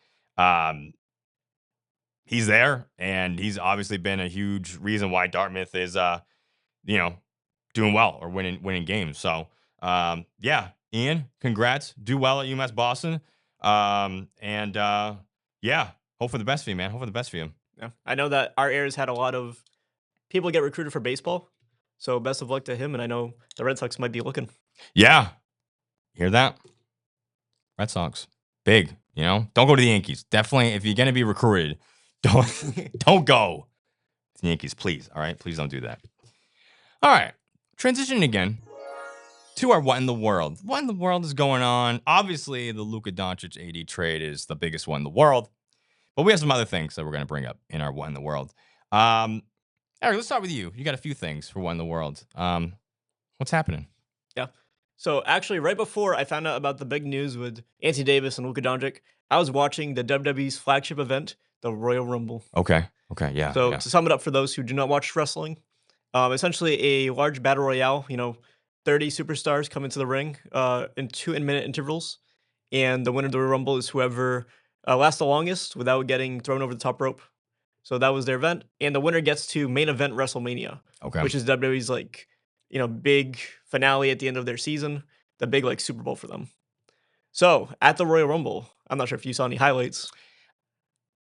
he's there, and he's obviously been a huge reason why Dartmouth is, doing well or winning games. So, Ian, congrats. Do well at UMass Boston. Hope for the best for you, man. Hope for the best for you. Yeah, I know that our area's had a lot of people get recruited for baseball. So best of luck to him, and I know the Red Sox might be looking. Yeah. Hear that? Red Sox. Big, Don't go to the Yankees. Definitely, if you're going to be recruited, don't go to the Yankees, please. All right? Please don't do that. All right. Transitioning again to our What in the World. What in the world is going on? Obviously, the Luka Doncic AD trade is the biggest one in the world. But we have some other things that we're going to bring up in our What in the World. Eric, let's start with you. You got a few things for What in the World. What's happening? Yeah. So actually, right before I found out about the big news with Anthony Davis and Luka Doncic, I was watching the WWE's flagship event, the Royal Rumble. Okay. Yeah. So to sum it up for those who do not watch wrestling, essentially a large battle royale. 30 superstars come into the ring in 2-minute intervals, and the winner of the Royal Rumble is whoever lasts the longest without getting thrown over the top rope. So that was their event, and the winner gets to main event WrestleMania, which is WWE's big finale at the end of their season, the big Super Bowl for them. So at the Royal Rumble, I'm not sure if you saw any highlights.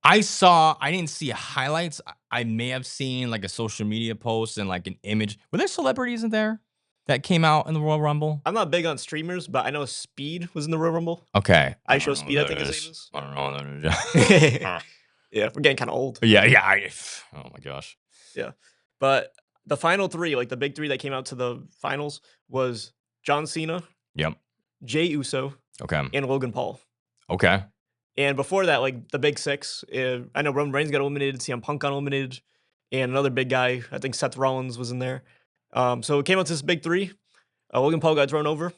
I didn't see highlights. I may have seen a social media post and an image. Were there celebrities in there that came out in the Royal Rumble? I'm not big on streamers, but I know Speed was in the Royal Rumble. Okay. I Show Speed, I think his name is. I don't know what that is. Yeah, we're getting kind of old. Yeah. Oh my gosh. Yeah, but the final three, like the big three that came out to the finals, was John Cena, Yep. Jey Uso, Okay. and Logan Paul. Okay. And before that, like the big six, I know Roman Reigns got eliminated, CM Punk got eliminated, and another big guy, I think Seth Rollins was in there. So it came out to this big three. Logan Paul got thrown over,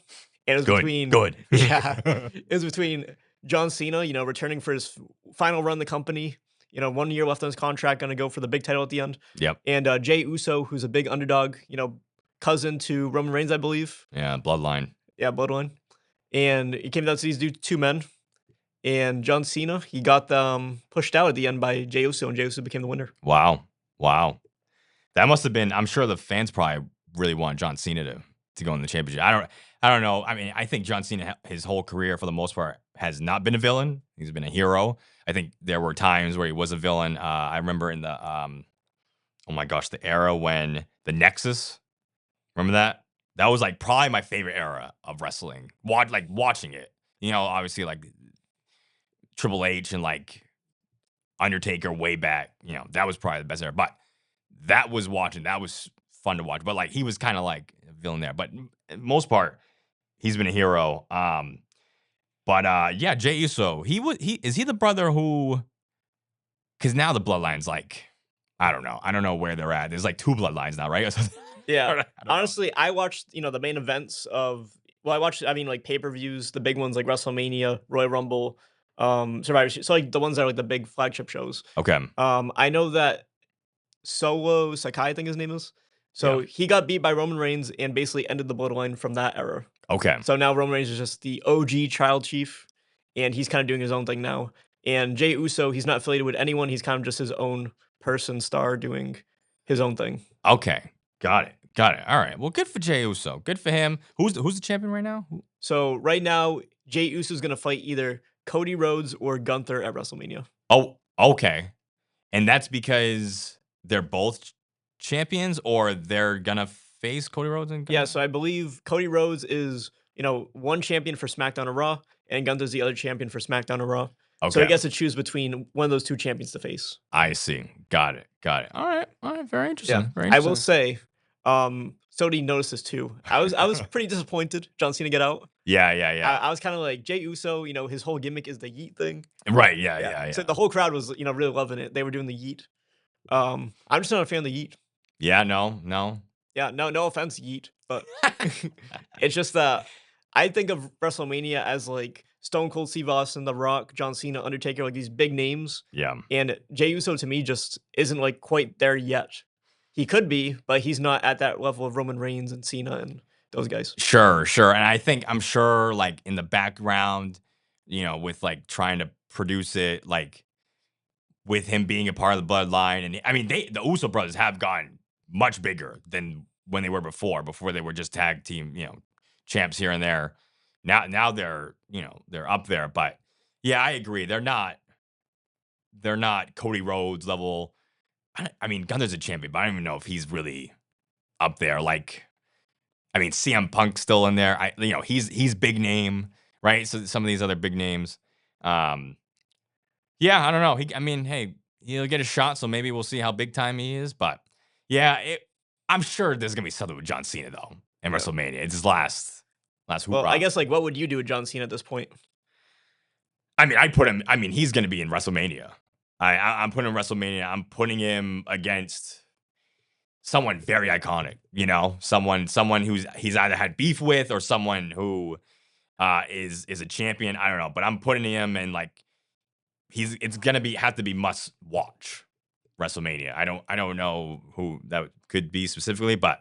and it was between Good. yeah, it was between John Cena, returning for his final run in the company. 1 year left on his contract, going to go for the big title at the end. Yep. And Jey Uso, who's a big underdog, cousin to Roman Reigns, I believe. Yeah. Bloodline. Yeah, bloodline. And it came down to these two men. And John Cena, he got them pushed out at the end by Jey Uso, and Jey Uso became the winner. Wow. That must have been. I'm sure the fans probably really want John Cena to go in the championship. I don't know. I mean, I think John Cena, his whole career for the most part, has not been a villain. He's been a hero. I think there were times where he was a villain. I remember in the oh my gosh, the era when the Nexus. Remember that? That was like probably my favorite era of wrestling. Watching it. Obviously like Triple H and like Undertaker way back. That was probably the best era. But that was fun to watch. But like he was kind of like a villain there. But most part, he's been a hero. But yeah, Jey Uso. Is he the brother who? Because now the bloodline's like, I don't know where they're at. There's like 2 bloodlines now, right? Yeah. Honestly, I watched the main events of. Well, I watched. I mean, like pay-per-views, the big ones like WrestleMania, Royal Rumble, Survivor Series. So like the ones that are like the big flagship shows. Okay. I know that Solo Sakai, I think his name is. So he got beat by Roman Reigns and basically ended the bloodline from that era. Okay. So now Roman Reigns is just the OG Child Chief, and he's kind of doing his own thing now. And Jey Uso, he's not affiliated with anyone. He's kind of just his own person, star, doing his own thing. Okay. Got it. All right. Well, good for Jey Uso. Good for him. Who's the champion right now? So right now, Jey Uso is going to fight either Cody Rhodes or Gunther at WrestleMania. Oh, okay. And that's because they're both champions, or they're gonna face Cody Rhodes and Gunther? Yeah, so I believe Cody Rhodes is, one champion for SmackDown or Raw, and Gunther's the other champion for SmackDown or Raw. Okay. So he gets to choose between one of those 2 champions to face. I see. Got it. All right. Very interesting. Yeah. Very interesting. I will say, Sodi noticed this too. I was pretty disappointed John Cena get out. Yeah. I was kind of like Jey Uso, his whole gimmick is the yeet thing. Right. Yeah. So the whole crowd was, really loving it. They were doing the yeet. I'm just not a fan of the yeet. Yeah. No. Yeah, no offense, yeet, but it's just that I think of WrestleMania as like Stone Cold Steve Austin, The Rock, John Cena, Undertaker, like these big names. Yeah. And Jey Uso to me just isn't like quite there yet. He could be, but he's not at that level of Roman Reigns and Cena and those guys. Sure. And I'm sure like in the background, with like trying to produce it, like with him being a part of the bloodline. And I mean, the Uso brothers have gotten much bigger than when they were before they were just tag team, champs here and there. Now they're, they're up there. But yeah, I agree. They're not Cody Rhodes level. I mean, Gunther's a champion, but I don't even know if he's really up there. Like, I mean, CM Punk's still in there. He's big name, right? So some of these other big names. Yeah, I don't know. Hey, he'll get a shot, so maybe we'll see how big time he is. But yeah, I'm sure there's gonna be something with John Cena though in WrestleMania. It's his last hoorah. Well, I guess like what would you do with John Cena at this point? I mean, I'd put him. I mean, he's gonna be in WrestleMania. I'm putting him in WrestleMania. I'm putting him against someone very iconic. Someone he's either had beef with or someone who is a champion. I don't know, but I'm putting him in like it's gonna have to be must watch WrestleMania. I don't know who that could be specifically, but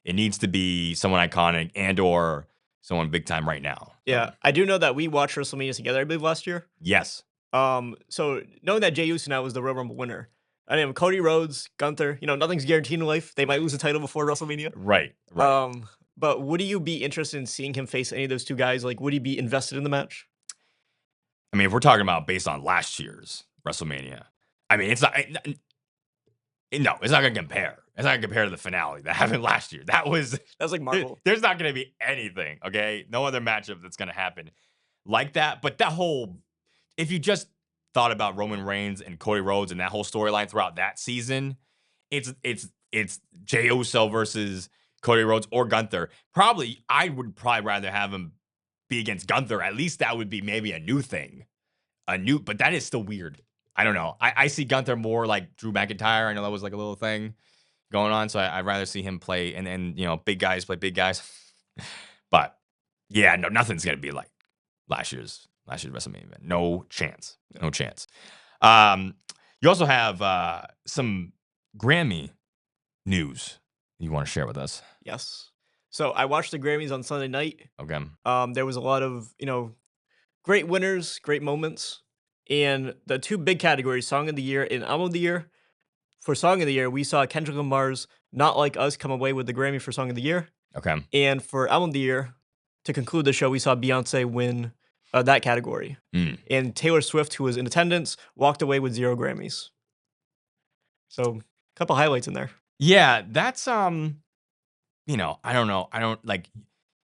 it needs to be someone iconic and or someone big time right now. Yeah, I do know that we watched WrestleMania together, I believe, last year. Yes. So knowing that Jey Uso now was the Royal Rumble winner, I mean, Cody Rhodes, Gunther, nothing's guaranteed in life. They might lose the title before WrestleMania. Right. But would you be interested in seeing him face any of those 2 guys? Like, would he be invested in the match? I mean, if we're talking about based on last year's WrestleMania, I mean, it's not. No, it's not gonna compare. It's not gonna compare to the finale that happened last year. That was like Marvel. There's not gonna be anything. Okay, no other matchup that's gonna happen like that. But that whole, if you just thought about Roman Reigns and Cody Rhodes and that whole storyline throughout that season, it's it's Jey Uso versus Cody Rhodes or Gunther. I would probably rather have him be against Gunther. At least that would be maybe a new thing. But that is still weird. I don't know. I see Gunther more like Drew McIntyre. I know that was like a little thing going on. So I'd rather see him play and big guys play big guys. But yeah, no, nothing's gonna be like last year's WrestleMania event. No chance. No chance. You also have some Grammy news you want to share with us. Yes. So I watched the Grammys on Sunday night. Okay. There was a lot of, great winners, great moments. And the two big categories, Song of the Year and Album of the Year. For Song of the Year, we saw Kendrick Lamar's Not Like Us come away with the Grammy for Song of the Year. Okay. And for Album of the Year, to conclude the show, we saw Beyonce win that category. And Taylor Swift, who was in attendance, walked away with 0 Grammys. So, a couple highlights in there. Yeah, that's I don't know. I don't like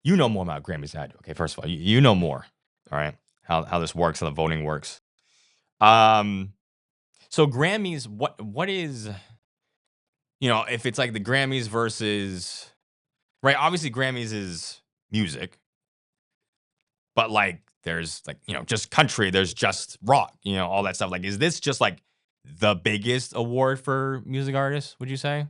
more about Grammys than I do. Okay, first of all, you know more. All right. How this works, how the voting works. So Grammys, what is if it's like the Grammys versus right, obviously Grammys is music. But like there's like, just country, there's just rock, all that stuff. Like, is this just like the biggest award for music artists, would you say?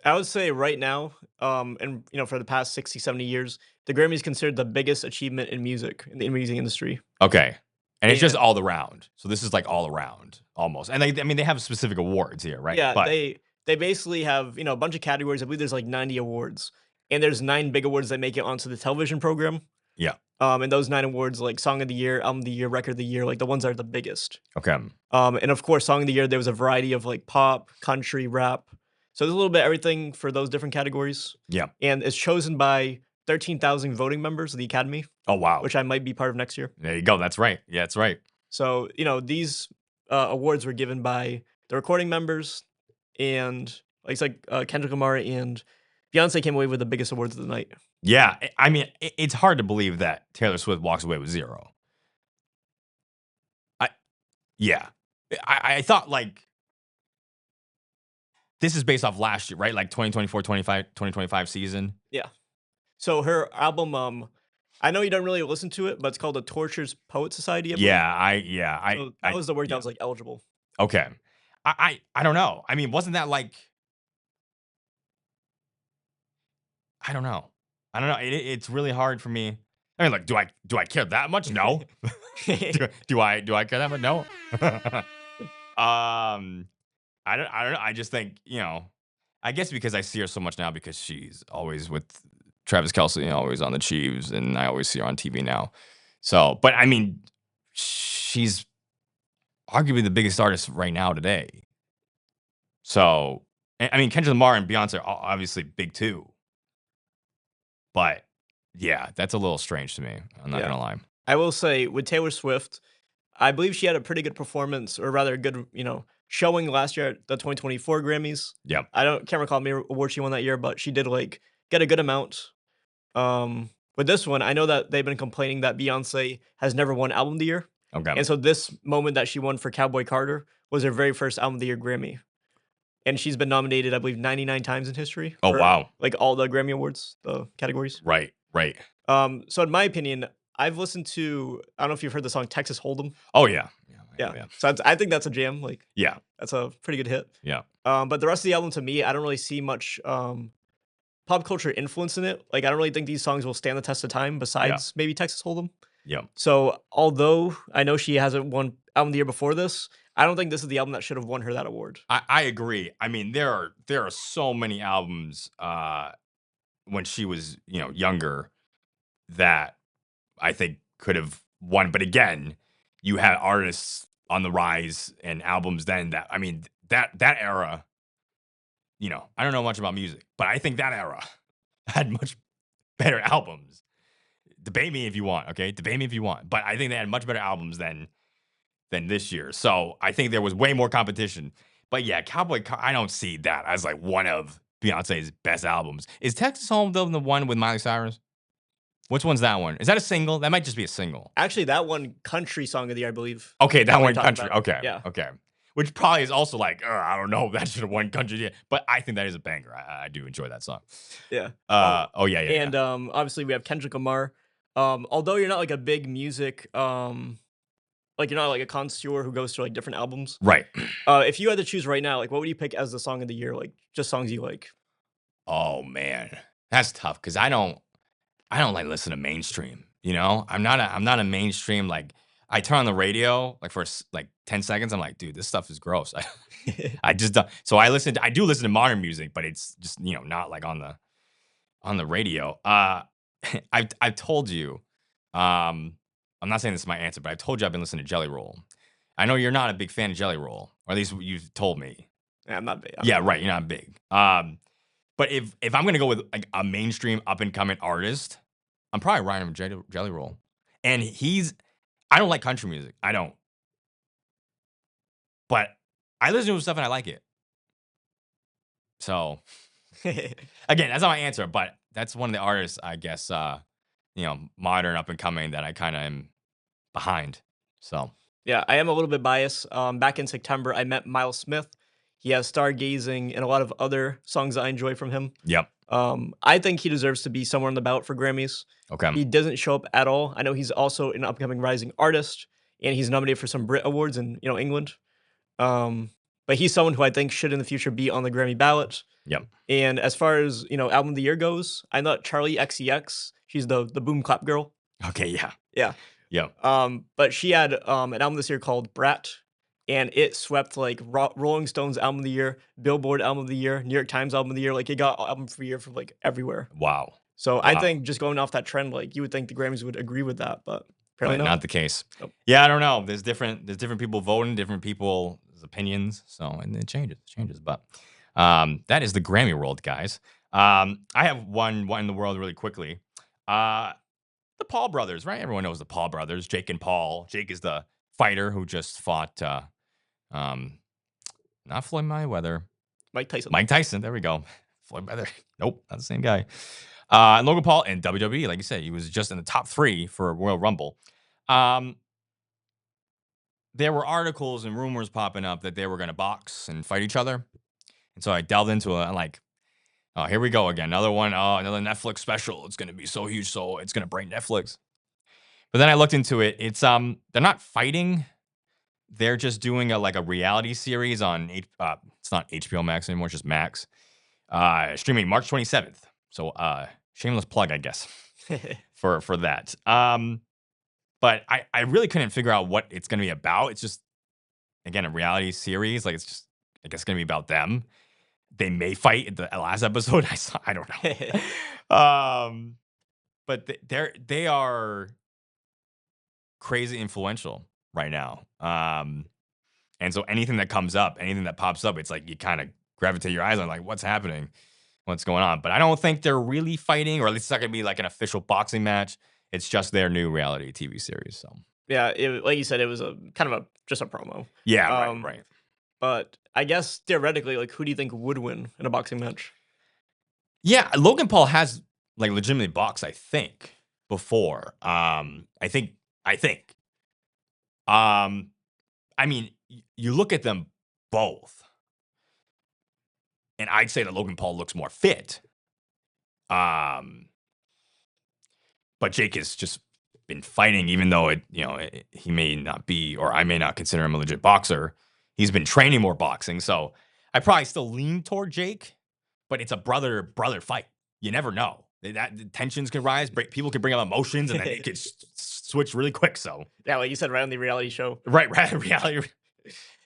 I would say right now, and for the past 60, 70 years, the Grammy is considered the biggest achievement in music, in the music industry. Okay. And it's just all around. So this is like all around almost. And they have specific awards here, right? Yeah, they basically have, a bunch of categories. I believe there's like 90 awards. And there's 9 big awards that make it onto the television program. Yeah. And those 9 awards, like Song of the Year, Album of the Year, Record of the Year, like the ones that are the biggest. Okay. And of course, Song of the Year, there was a variety of like pop, country, rap. So there's a little bit of everything for those different categories. Yeah. And it's chosen by 13,000 voting members of the Academy. Oh, wow. Which I might be part of next year. There you go. That's right. Yeah, that's right. So, these awards were given by the recording members, and it's like Kendrick Lamar and Beyonce came away with the biggest awards of the night. Yeah. I mean, it's hard to believe that Taylor Swift walks away with 0. I thought like this is based off last year, right? Like 2025 season. Yeah. So her album, I know you don't really listen to it, but it's called The Tortured Poet Society. So that was the work that was like eligible. Okay. I don't know. I mean, wasn't that like, I don't know. It's really hard for me. I mean, like, do I care that much? No. do I care that much? No. I don't know. I just think, I guess because I see her so much now because she's always with Travis Kelce, always on the Chiefs, and I always see her on TV now. So, but I mean, she's arguably the biggest artist right now today. So, I mean, Kendrick Lamar and Beyonce are obviously big too. But yeah, that's a little strange to me. I'm not gonna lie. I will say with Taylor Swift, I believe she had a pretty good performance, or rather a good, showing last year at the 2024 Grammys. Yeah. I can't recall how many awards she won that year, but she did like get a good amount. With this one, I know that they've been complaining that Beyonce has never won Album of the Year. Okay. And so this moment that she won for Cowboy Carter was her very first Album of the Year Grammy. And she's been nominated, I believe, 99 times in history. Oh, wow. Like all the Grammy Awards, the categories. Right. So in my opinion, I've listened to, I don't know if you've heard the song Texas Hold'em. Oh, yeah. Yeah. So I think that's a jam. Like, yeah, that's a pretty good hit. Yeah. But the rest of the album, to me, I don't really see much pop culture influence in it. Like, I don't really think these songs will stand the test of time besides maybe Texas Hold'em. Yeah. So although I know she hasn't won Album of the Year before this, I don't think this is the album that should have won her that award. I agree. I mean, there are so many albums when she was, younger that I think could have won. But again, you had artists on the rise and albums then that, I mean, that era, I don't know much about music, but I think that era had much better albums. Debate me if you want, okay? Debate me if you want. But I think they had much better albums than this year. So I think there was way more competition. But yeah, I don't see that as like one of Beyonce's best albums. Is Texas Hold'em the one with Miley Cyrus? Which one's that one? Is that a single? That might just be a single. Actually, that one country song of the year, I believe. Okay, that one country. Okay. Yeah. Okay. which probably is also like, I don't know, that should have won country. Yeah. But I think that is a banger. I do enjoy that song. Yeah. Oh yeah, yeah. And obviously we have Kendrick Lamar. Although you're not like a big music, like you're not like a connoisseur who goes to like different albums. Right. If you had to choose right now, like what would you pick as the song of the year? Like just songs you like. Oh man, that's tough because I don't like listen to mainstream. You know, I'm not a mainstream. Like I turn on the radio like for like 10 seconds. I'm like, dude, this stuff is gross. I just don't. So I do listen to modern music, but it's just not like on the radio. I've told you. I'm not saying this is my answer, but I've told you I've been listening to Jelly Roll. I know you're not a big fan of Jelly Roll, or at least you've told me. Yeah, I'm not big. Yeah, right. You're not big. But if I'm gonna go with like a mainstream up and coming artist, I'm probably riding with Jelly Roll. And I don't like country music. I don't. But I listen to his stuff and I like it. So again, that's not my answer, but that's one of the artists, I guess, modern up and coming that I kind of am behind. So Yeah, I am a little bit biased. Back in September, I met Miles Smith. He has Stargazing and a lot of other songs that I enjoy from him. yep. I think he deserves to be somewhere on the ballot for Grammys. Okay. He doesn't show up at all. I know he's also an upcoming rising artist, and he's nominated for some Brit Awards in England. But he's someone who I think should in the future be on the Grammy ballot. Yep. And as far as album of the year goes, I thought Charlie XCX. She's the boom clap girl. Okay. Yeah. Yeah. Yep. But she had an album this year called Brat, and it swept like Rolling Stones album of the year, Billboard album of the year, New York Times album of the year. Like it got album of the year from like everywhere. Wow. So I think just going off that trend, like you would think the Grammys would agree with that, but apparently Not the case. Nope. Yeah, I don't know. There's different people voting, different people's opinions. So and it changes. But that is the Grammy world, guys. I have one in the world really quickly. The Paul brothers, right? Everyone knows the Paul brothers, Jake and Paul. Jake is the fighter who just fought not Floyd Mayweather. Mike Tyson. Mike Tyson, there we go. Floyd Mayweather. Nope, not the same guy. And Logan Paul in WWE, like you said, he was just in the top 3 for Royal Rumble. There were articles and rumors popping up that they were going to box and fight each other. And so I delved into it. I'm like, oh, here we go again. Another one. Oh, another Netflix special. It's going to be so huge. So it's going to break Netflix. But then I looked into it. It's they're not fighting. They're just doing a reality series on it's not HBO Max anymore. It's just Max. Streaming March 27th. So shameless plug, I guess, for that. But I really couldn't figure out what it's going to be about. It's just, again, a reality series. Like, it's just, I guess, going to be about them. They may fight in the last episode. I don't know. But they are crazy influential right now. And so anything that comes up, anything that pops up, it's like you kind of gravitate your eyes on, like, what's happening? What's going on? But I don't think they're really fighting, or at least it's not going to be like an official boxing match. It's just their new reality TV series. So Yeah, like you said, it was a kind of just a promo. yeah, right. But I guess theoretically, like, who do you think would win in a boxing match? Yeah, Logan Paul has like legitimately boxed, I think, before. I think. I mean, you look at them both, and I'd say that Logan Paul looks more fit. But Jake has just been fighting, even though he may not be, or I may not consider him a legit boxer. He's been training more boxing, so I probably still lean toward Jake. But it's a brother fight. You never know. That tensions can rise. People can bring up emotions, and then it could switch really quick. So Yeah, like you said, right on the reality show. right, reality.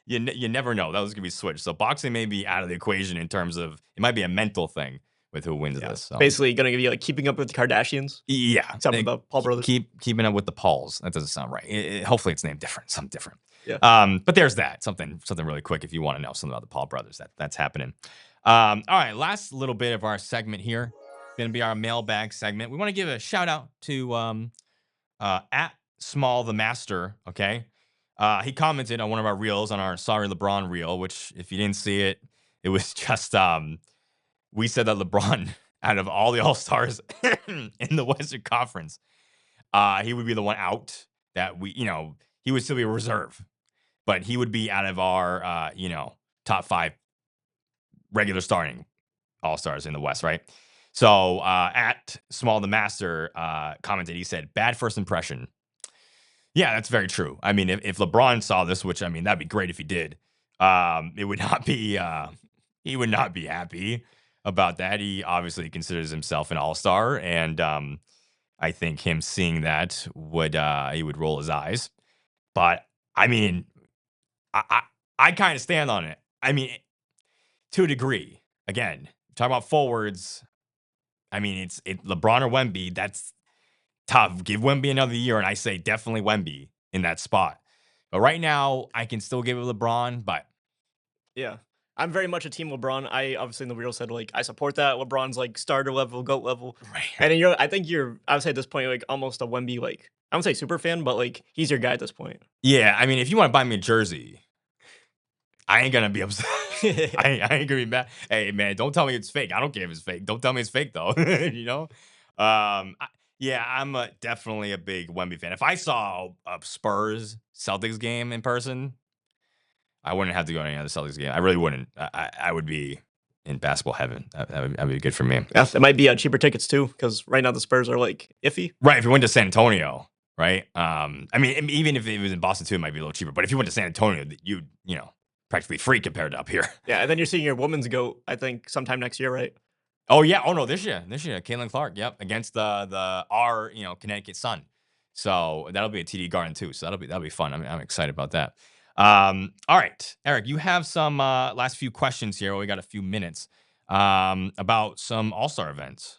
You never know. That was gonna be switched. So boxing may be out of the equation in terms of it might be a mental thing with who wins this. So. Basically, gonna give you like Keeping Up with the Kardashians. Yeah, except with the Paul brothers. Keeping Up with the Pauls. That doesn't sound right. Hopefully, it's named different. Something different. Yeah. But there's that. Something really quick if you want to know something about the Paul brothers. That's happening. All right, last little bit of our segment here. Going to be our mailbag segment. We want to give a shout out to at Small the Master. Okay. He commented on one of our reels, on our Sorry LeBron reel, which if you didn't see it, it was just we said that LeBron, out of all the All-Stars in the Western Conference, he would be the one out, that he would still be a reserve. but he would be out of our, top 5 regular starting All-Stars in the West, right? So at Small the Master commented, he said, bad first impression. Yeah, that's very true. I mean, if LeBron saw this, which I mean, that'd be great if he did. It would not be. He would not be happy about that. He obviously considers himself an all-star, and I think him seeing that would he would roll his eyes. But I mean, I kind of stand on it. I mean, to a degree. Again, talking about forwards. I mean, it's LeBron or Wemby. That's tough. Give Wemby another year, and I say definitely Wemby in that spot. But right now, I can still give it LeBron, but Yeah. I'm very much a team LeBron. I obviously in the real said like I support that. LeBron's like starter level, GOAT level. right. And I think I would say at this point like almost a Wemby like I wouldn't say super fan, but like he's your guy at this point. Yeah, I mean, if you want to buy me a jersey, I ain't gonna be upset. I ain't gonna be mad. Hey man, don't tell me it's fake. I don't care if it's fake. Don't tell me it's fake though. you know. Yeah, I'm definitely a big Wemby fan. If I saw a Spurs Celtics game in person, I wouldn't have to go to any other Celtics game. I really wouldn't. I would be in basketball heaven. That'd be good for me. Yeah, it might be cheaper tickets too, because right now the Spurs are like iffy. Right. If you went to San Antonio, right? I mean, even if it was in Boston too, it might be a little cheaper. But if you went to San Antonio, you practically free compared to up here. Yeah, and then you're seeing your women's GOAT, I think, sometime next year, right? Oh yeah. Oh no, this year, Caitlin Clark. Yep, against our Connecticut Sun. So that'll be a TD Garden too. So that'll be fun. I'm excited about that. All right, Eric, you have some last few questions here. We got a few minutes about some All-Star events.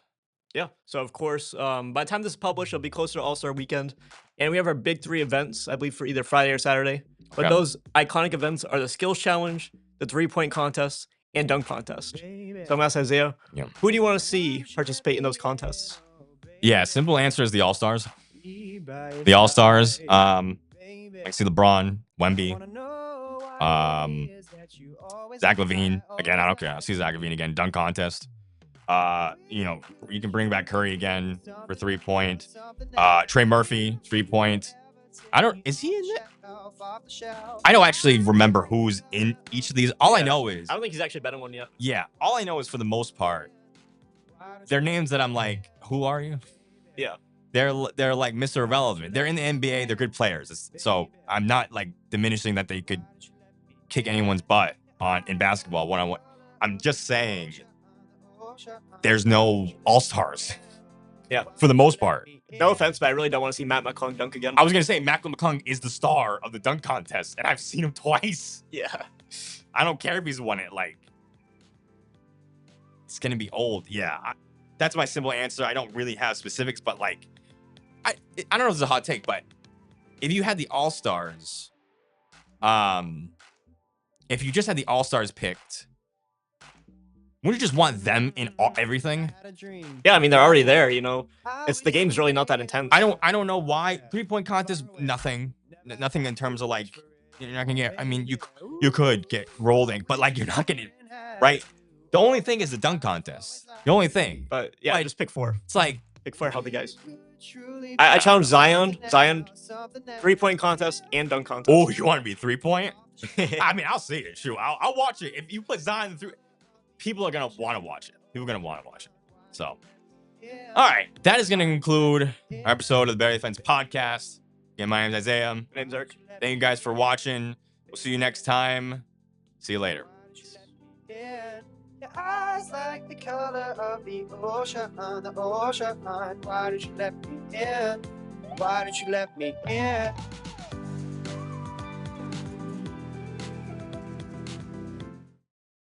Yeah. So of course, by the time this is published, it'll be closer to All-Star weekend, and we have our big 3 events, I believe, for either Friday or Saturday. But Okay. those iconic events are the skills challenge, the 3-point contest, and dunk contest. So I'm gonna ask Isaiah, Yeah. who do you want to see participate in those contests? Yeah, simple answer is the All-Stars. The All-Stars. I see LeBron, Wemby, Zach LaVine. Again, I don't care. I see Zach LaVine again. Dunk contest. You can bring back Curry again for 3-point. Trey Murphy, 3-point. Is he in it? I don't actually remember who's in each of these. All I know is, I don't think he's actually been in one yet. yeah, all I know is for the most part, they're names that I'm like, who are you? Yeah. They're like Mr. Irrelevant. They're in the NBA. They're good players. So I'm not like diminishing that they could kick anyone's butt in basketball one-on-one. I'm just saying there's no All-Stars. Yeah. For the most part. No offense, but I really don't want to see Matt McClung dunk again. I was going to say Matt McClung is the star of the dunk contest, and I've seen him twice. Yeah. I don't care if he's won it. Like, it's going to be old. Yeah. That's my simple answer. I don't really have specifics, but like, I don't know if it's a hot take, but if you had the All-Stars, if you just had the All-Stars picked, wouldn't you just want them in everything? Yeah, I mean, they're already there, the game's really not that intense. I don't know why. 3-point contest, nothing in terms of like, you're not gonna get, I mean, you could get rolling, but like, you're not gonna, right? The only thing is the dunk contest. The only thing. But yeah, just pick 4. It's like, Pick 4 healthy guys. I challenge Zion, 3-point contest and dunk contest. oh, you want to be 3-point? I mean, I'll see it. Shoot, I'll watch it. If you put Zion in 3, people are gonna want to watch it. So, all right, that is gonna conclude our episode of the Barely Defense podcast. Again, my name's Isaiah. My name's Eric. Thank you guys for watching. We'll see you next time. See you later. Your eyes like the color of the ocean. Why did you let me in? Why did you let me in?